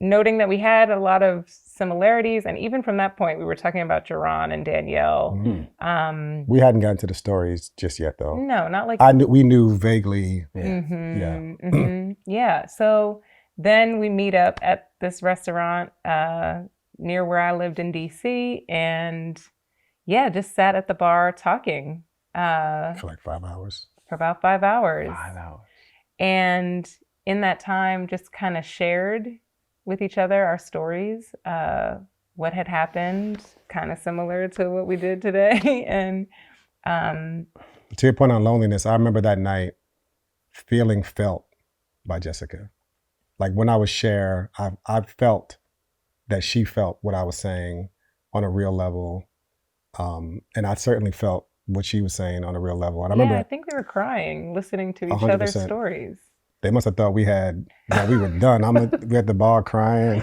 noting that we had a lot of similarities. And even from that point, we were talking about Jerron and Danielle. Mm-hmm. We hadn't gotten to the stories just yet, though. No, not like... we knew vaguely. Yeah. So then we meet up at this restaurant near where I lived in DC, and just sat at the bar talking. For like 5 hours. For about 5 hours. 5 hours. And in that time, just kind of shared with each other our stories, what had happened, kind of similar to what we did today. And to your point on loneliness, I remember that night feeling felt by Jessica. Like when I would share, I felt that she felt what I was saying on a real level. And I certainly felt what she was saying on a real level. And I remember, I think we were crying, listening to each other's stories. They must have thought we were done. We at the bar crying.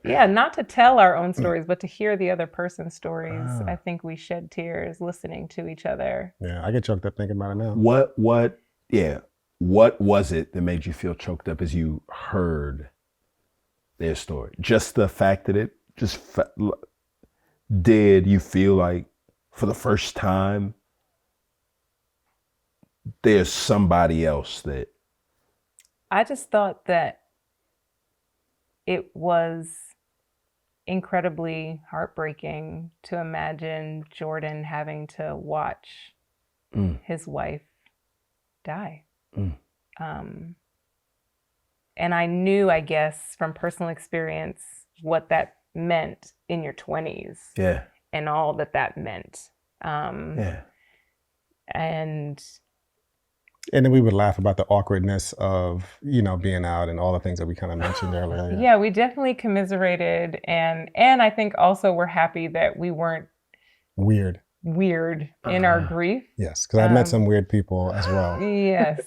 Yeah, not to tell our own stories, but to hear the other person's stories. I think we shed tears listening to each other. Yeah, I get choked up thinking about it now. What was it that made you feel choked up as you heard their story? Just the fact that did you feel like for the first time there's somebody else that... I just thought that it was incredibly heartbreaking to imagine Jordan having to watch his wife die. And I knew, I guess, from personal experience, what that meant in your 20s. Yeah. And all that meant. And then we would laugh about the awkwardness of, being out and all the things that we kind of mentioned earlier. Yeah, we definitely commiserated. And I think also we're happy that we weren't weird in our grief. Yes, because I met some weird people as well. Yes.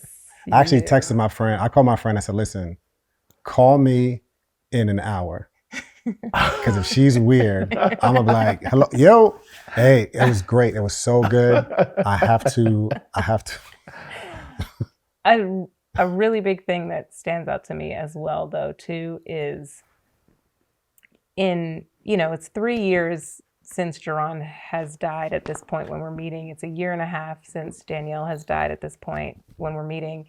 I actually texted my friend. I called my friend. I said, listen, call me in an hour. Because if she's weird, I'm going to be like, hello, yo. Hey, it was great. It was so good. I have to. A really big thing that stands out to me as well, though, too, is it's 3 years since Jerron has died at this point when we're meeting. It's 1.5 years since Danielle has died at this point when we're meeting.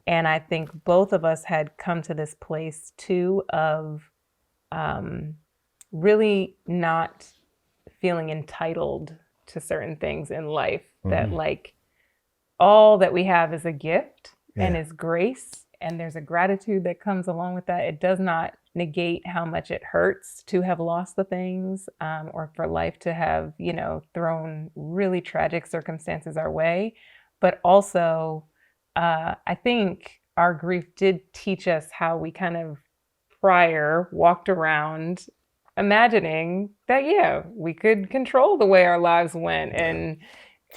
And I think both of us had come to this place, too, of really not feeling entitled to certain things in life. That, like, all that we have is a gift and is grace, and there's a gratitude that comes along with that. It does not negate how much it hurts to have lost the things, or for life to have, thrown really tragic circumstances our way. But also, I think our grief did teach us how we kind of prior walked around imagining that, we could control the way our lives went, and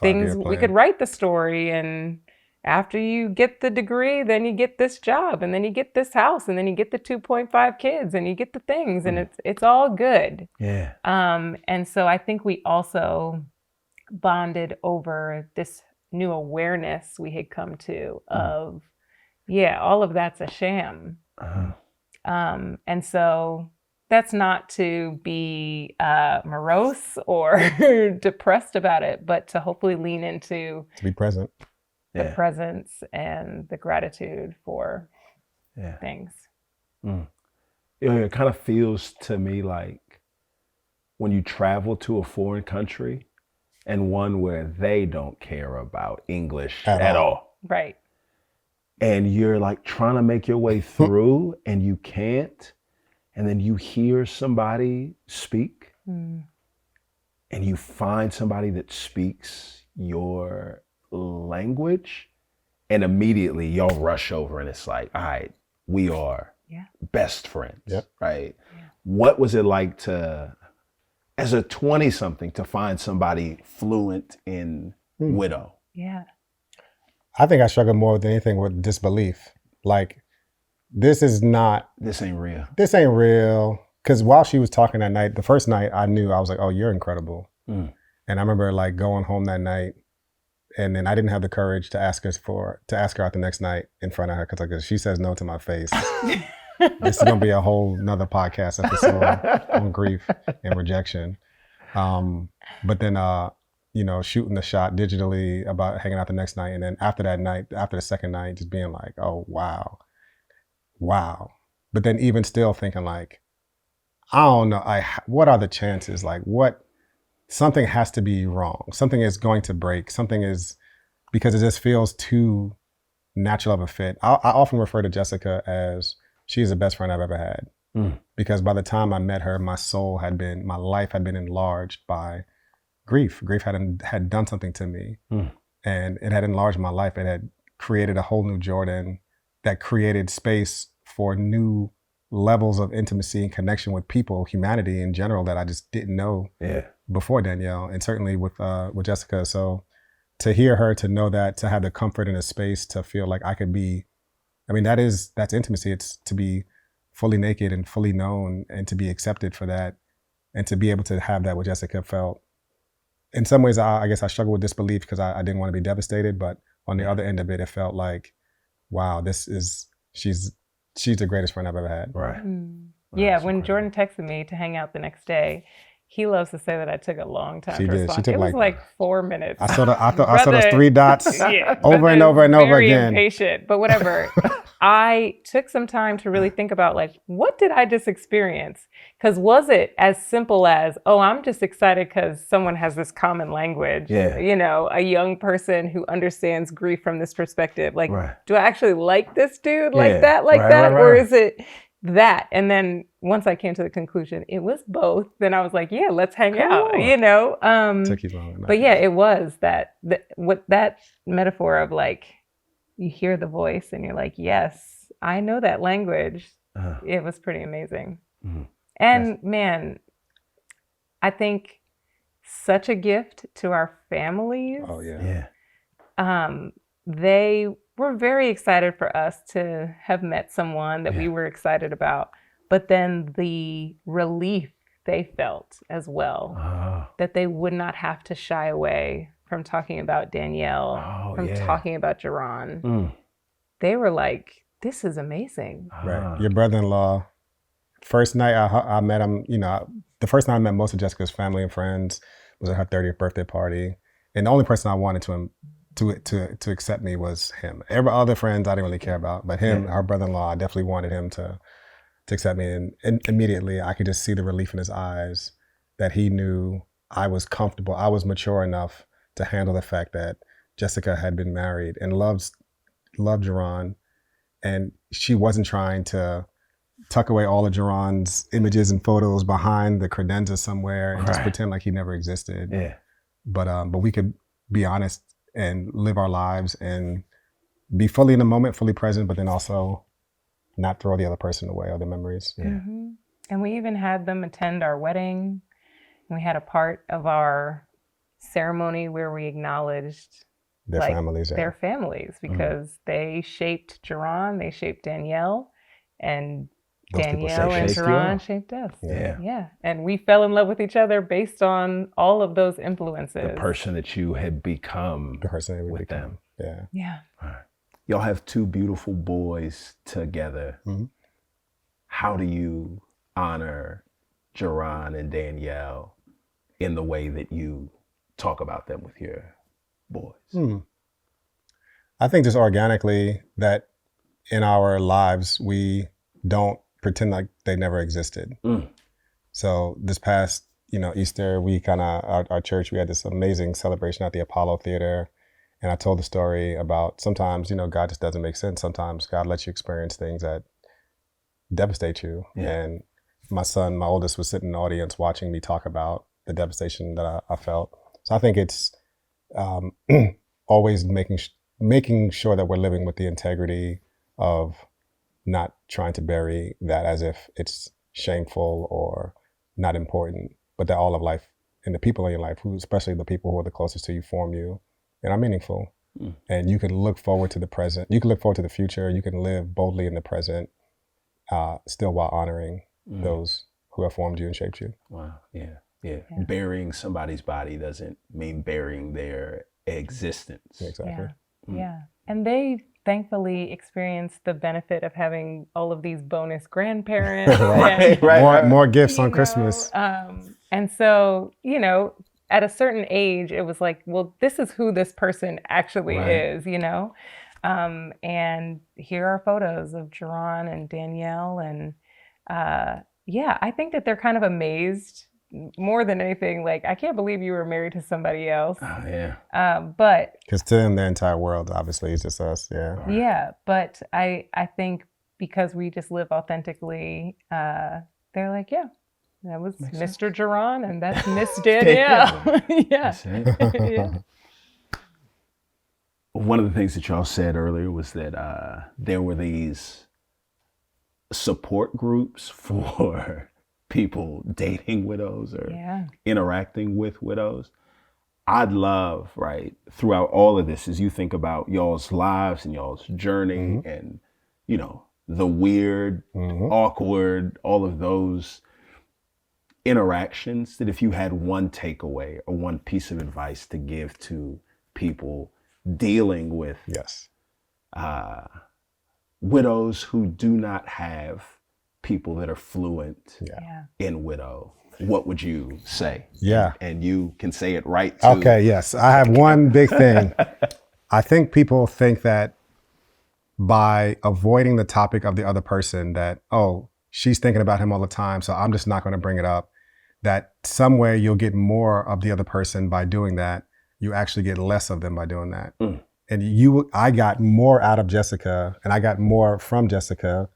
things, we could write the story, and after you get the degree, then you get this job, and then you get this house, and then you get the 2.5 kids, and you get the things, and it's all good. Yeah. And so I think we also bonded over this new awareness we had come to of, all of that's a sham. And so that's not to be morose or depressed about it, but to hopefully lean into to be present. The presence and the gratitude for things. It kind of feels to me like when you travel to a foreign country and one where they don't care about English at all. Right. And you're like trying to make your way through and you can't. And then you hear somebody speak and you find somebody that speaks your language and immediately y'all rush over and it's like, all right, we are best friends, right? Yeah. What was it like to, as a 20-something, to find somebody fluent in Widow? Yeah. I think I struggle more than anything with disbelief. Like, this ain't real. This ain't real. Because while she was talking that night, the first night I knew, I was like, oh, you're incredible. And I remember like going home that night and then I didn't have the courage to ask her out the next night in front of her. Because like, if she says no to my face, this is going to be a whole nother podcast episode on grief and rejection. But then, shooting the shot digitally about hanging out the next night. And then after the second night, just being like, oh, wow. But then even still thinking like, I don't know, what are the chances? Like something has to be wrong. Something is going to break. Because it just feels too natural of a fit. I often refer to Jessica as she's the best friend I've ever had. Because by the time I met her, my life had been enlarged by grief. Grief had done something to me. And it had enlarged my life. It had created a whole new Jordan that created space for new levels of intimacy and connection with people, humanity in general, that I just didn't know before Danielle, and certainly with Jessica. So to hear her, to know that, to have the comfort in a space, to feel like I could be, that's intimacy. It's to be fully naked and fully known and to be accepted for that. And to be able to have that with Jessica felt, in some ways, I guess I struggle with disbelief because I didn't want to be devastated. But on the other end of it, it felt like, wow, she's the greatest friend I've ever had. Right. Yeah, when Jordan texted me to hang out the next day, he loves to say that I took a long time to respond. She took it was 4 minutes. I saw those 3 dots over and over and over again. Very impatient, but whatever. I took some time to really think about what did I just experience? Because was it as simple as, oh, I'm just excited because someone has this common language, a young person who understands grief from this perspective. Do I actually like this dude like that? Or is it that? And then once I came to the conclusion, it was both. Then I was like, yeah, let's hang out, Took you long. But yeah, it was that metaphor of you hear the voice and you're like, yes, I know that language. It was pretty amazing. And man, I think such a gift to our families. Oh yeah. They were very excited for us to have met someone that we were excited about, but then the relief they felt as well, that they would not have to shy away from talking about Danielle, talking about Jerron. They were like, this is amazing. Right. Your brother-in-law, first night I met him, the first time I met most of Jessica's family and friends was at her 30th birthday party. And the only person I wanted to accept me was him. Every other friends I didn't really care about, but him, her brother-in-law, I definitely wanted him to accept me. And immediately I could just see the relief in his eyes that he knew I was comfortable. I was mature enough to handle the fact that Jessica had been married and loved Jerron. And she wasn't trying to tuck away all of Jerron's images and photos behind the credenza somewhere and just pretend like he never existed. Yeah. But we could be honest and live our lives and be fully in the moment, fully present, but then also not throw the other person away or the memories. Yeah. Mm-hmm. And we even had them attend our wedding. We had a part of our ceremony where we acknowledged their families because they shaped Jerron, they shaped Danielle, and Those Danielle and Jerron shaped us. Yeah. Yeah. And we fell in love with each other based on all of those influences. The person that you had become with them. Yeah. Yeah. All right. Y'all have 2 beautiful boys together. Mm-hmm. How do you honor Jerron and Danielle in the way that you talk about them with your boys? I think just organically that in our lives, we don't pretend like they never existed. So this past, Easter, we our church, we had this amazing celebration at the Apollo Theater. And I told the story about sometimes, God just doesn't make sense. Sometimes God lets you experience things that devastate you. Yeah. And my son, my oldest, was sitting in the audience watching me talk about the devastation that I felt. So I think it's always making sure that we're living with the integrity of not trying to bury that as if it's shameful or not important, but that all of life and the people in your life, especially the people who are the closest to you, form you and are meaningful. And you can look forward to the present. You can look forward to the future. You can live boldly in the present, still while honoring those who have formed you and shaped you. Wow. Yeah. Burying somebody's body doesn't mean burying their existence. Exactly. Yeah. And they thankfully experienced the benefit of having all of these bonus grandparents. Right. More gifts on Christmas. And so, at a certain age, it was like, well, this is who this person actually is, and here are photos of Jerron and Danielle. And I think that they're kind of amazed more than anything. Like, I can't believe you were married to somebody else. Oh, yeah. But because to them, the entire world, obviously, is just us. Yeah. Yeah. But I think because we just live authentically, they're like, yeah. That was Mr. Jerron, and that's Miss Danielle. Yeah. One of the things that y'all said earlier was that there were these support groups for people dating widows or interacting with widows. I'd love, throughout all of this, as you think about y'all's lives and y'all's journey and, the weird, awkward, all of those interactions, that if you had one takeaway or one piece of advice to give to people dealing with widows who do not have people that are fluent in widow, what would you say? Yeah. And you can say it right too. Okay, yes. I have one big thing. I think people think that by avoiding the topic of the other person, that, oh, she's thinking about him all the time, so I'm just not going to bring it up, that somewhere you'll get more of the other person by doing that. You actually get less of them by doing that. And I got more out of Jessica, and I got more from Jessica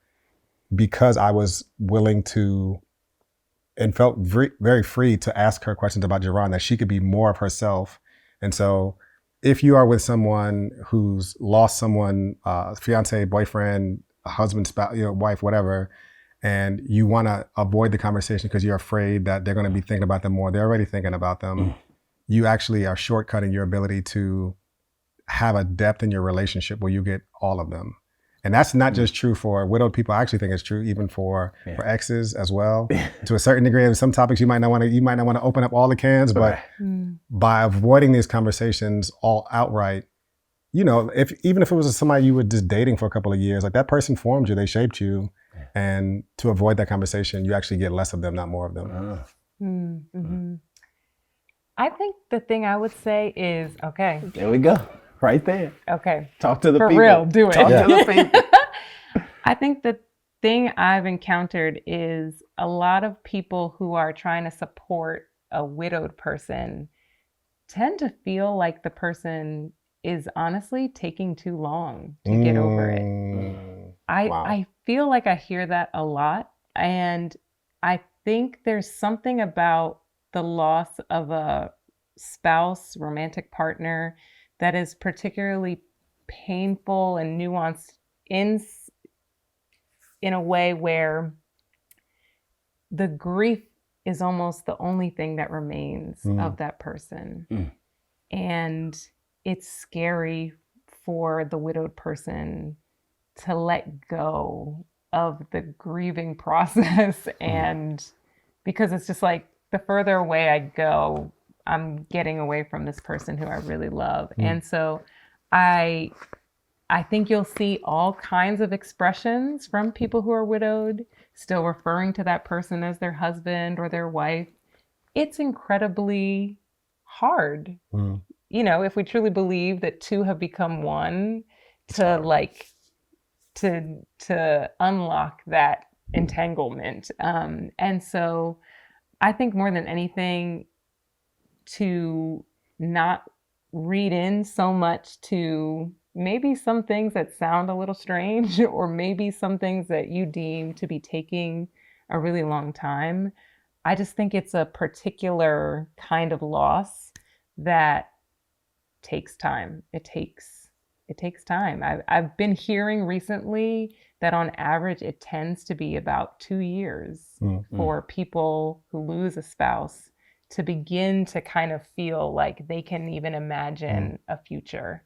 because I was willing to and felt very free to ask her questions about Jerron, that she could be more of herself. And so if you are with someone who's lost someone, fiance, boyfriend, husband, spouse, wife, whatever, and you want to avoid the conversation because you're afraid that they're going to be thinking about them more, they're already thinking about them, you actually are shortcutting your ability to have a depth in your relationship where you get all of them. And that's not just true for widowed people. I actually think it's true even for exes as well. To a certain degree, and some topics you might not want to open up all the cans, but by avoiding these conversations all outright, even if it was somebody you were just dating for a couple of years, like that person formed you, they shaped you, and to avoid that conversation, you actually get less of them, not more of them. I think the thing I would say is, okay. There we go. Right there. Okay. Talk to the people. For real, do it. Talk to the people. I think the thing I've encountered is a lot of people who are trying to support a widowed person tend to feel like the person is honestly taking too long to get over it. I feel like I hear that a lot. And I think there's something about the loss of a spouse, romantic partner, that is particularly painful and nuanced in a way where the grief is almost the only thing that remains of that person. And it's scary for the widowed person to let go of the grieving process. And because it's just like, the further away I go, I'm getting away from this person who I really love. And so I think you'll see all kinds of expressions from people who are widowed, still referring to that person as their husband or their wife. It's incredibly hard. If we truly believe that two have become one, to to unlock that entanglement. And so I think more than anything, to not read in so much to maybe some things that sound a little strange, or maybe some things that you deem to be taking a really long time. I just think it's a particular kind of loss that takes time. It takes time. I've been hearing recently that on average it tends to be about 2 years for people who lose a spouse to begin to kind of feel like they can even imagine a future.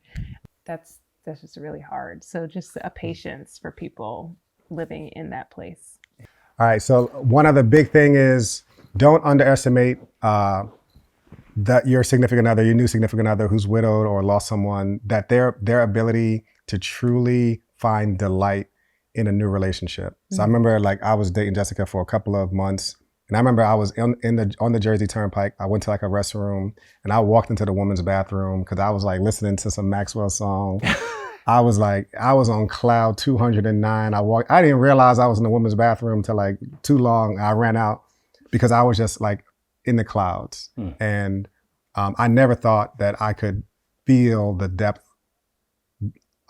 That's just really hard. So just a patience for people living in that place. All right. So one other big thing is don't underestimate that your significant other, your new significant other who's widowed or lost someone, that their ability to truly find delight in a new relationship. So I remember like I was dating Jessica for a couple of months, and I remember I was on the Jersey Turnpike. I went to like a restroom and I walked into the women's bathroom because I was like listening to some Maxwell song. I was on cloud 209. I didn't realize I was in the women's bathroom until like too long. I ran out because I was just like in the clouds. And I never thought that I could feel the depth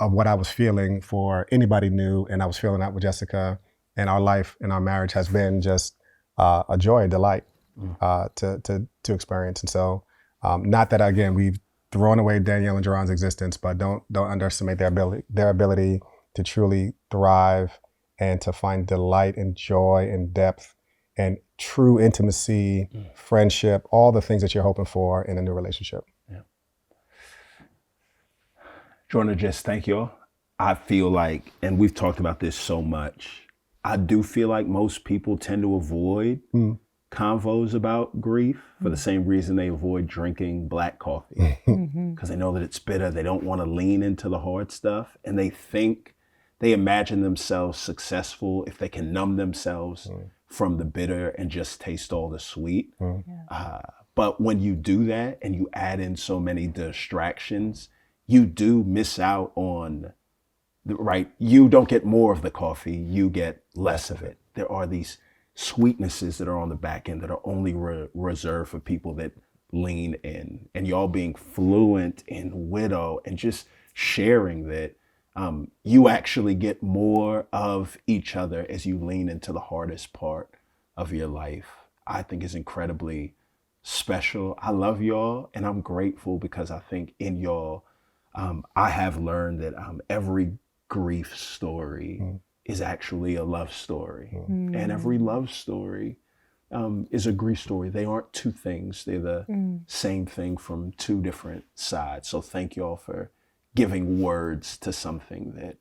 of what I was feeling for anybody new. And I was feeling that with Jessica, and our life and our marriage has been just a joy, a delight to experience. And so not that, again, we've thrown away Danielle and Jerron's existence, but don't underestimate their ability to truly thrive and to find delight and joy and depth and true intimacy, friendship, all the things that you're hoping for in a new relationship. Yeah. Jordan, just thank y'all. I feel like, and we've talked about this so much, I do feel like most people tend to avoid convos about grief for the same reason they avoid drinking black coffee, because they know that it's bitter. They don't want to lean into the hard stuff, and they imagine themselves successful if they can numb themselves from the bitter and just taste all the sweet. But when you do that and you add in so many distractions, you do miss out on you don't get more of the coffee, you get less of it. There are these sweetnesses that are on the back end that are only reserved for people that lean in. And y'all being fluent in widow and just sharing that you actually get more of each other as you lean into the hardest part of your life, I think is incredibly special. I love y'all, and I'm grateful because I think in y'all, I have learned that every grief story is actually a love story. And every love story is a grief story. They aren't two things. They're the same thing from two different sides. So thank y'all for giving words to something that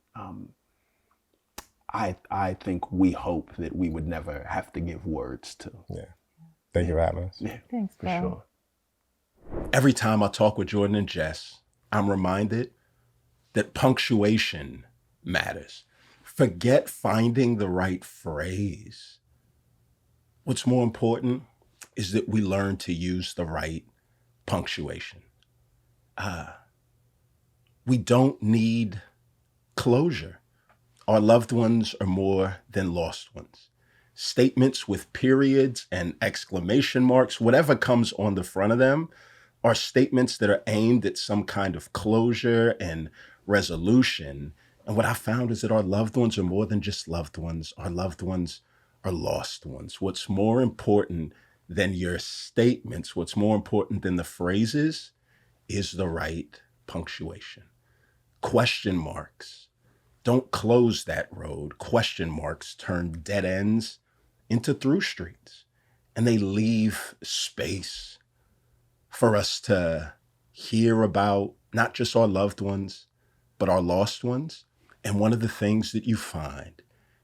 I think we hope that we would never have to give words to. Yeah. Thank you for having us. Yeah. Thanks, bro. For sure. Every time I talk with Jordan and Jess, I'm reminded that punctuation matters. Forget finding the right phrase. What's more important is that we learn to use the right punctuation. We don't need closure. Our loved ones are more than lost ones. Statements with periods and exclamation marks, whatever comes on the front of them, are statements that are aimed at some kind of closure and resolution. And what I found is that our loved ones are more than just loved ones. Our loved ones are lost ones. What's more important than your statements, what's more important than the phrases, is the right punctuation. Question marks don't close that road. Question marks turn dead ends into through streets, and they leave space for us to hear about not just our loved ones, but our lost ones. And one of the things that you find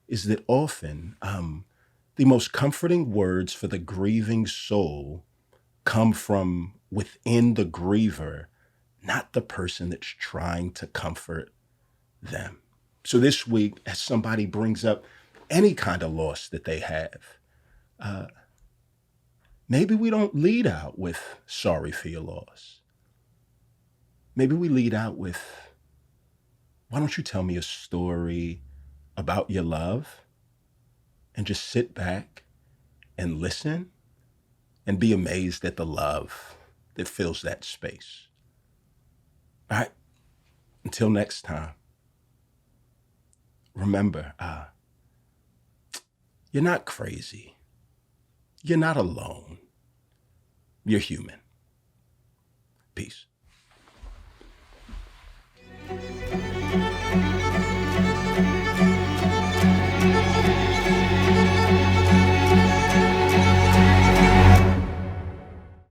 is that often the most comforting words for the grieving soul come from within the griever, not the person that's trying to comfort them. So this week, as somebody brings up any kind of loss that they have, maybe we don't lead out with sorry for your loss. Maybe we lead out with, why don't you tell me a story about your love and just sit back and listen and be amazed at the love that fills that space. All right. Until next time, remember, you're not crazy. You're not alone. You're human.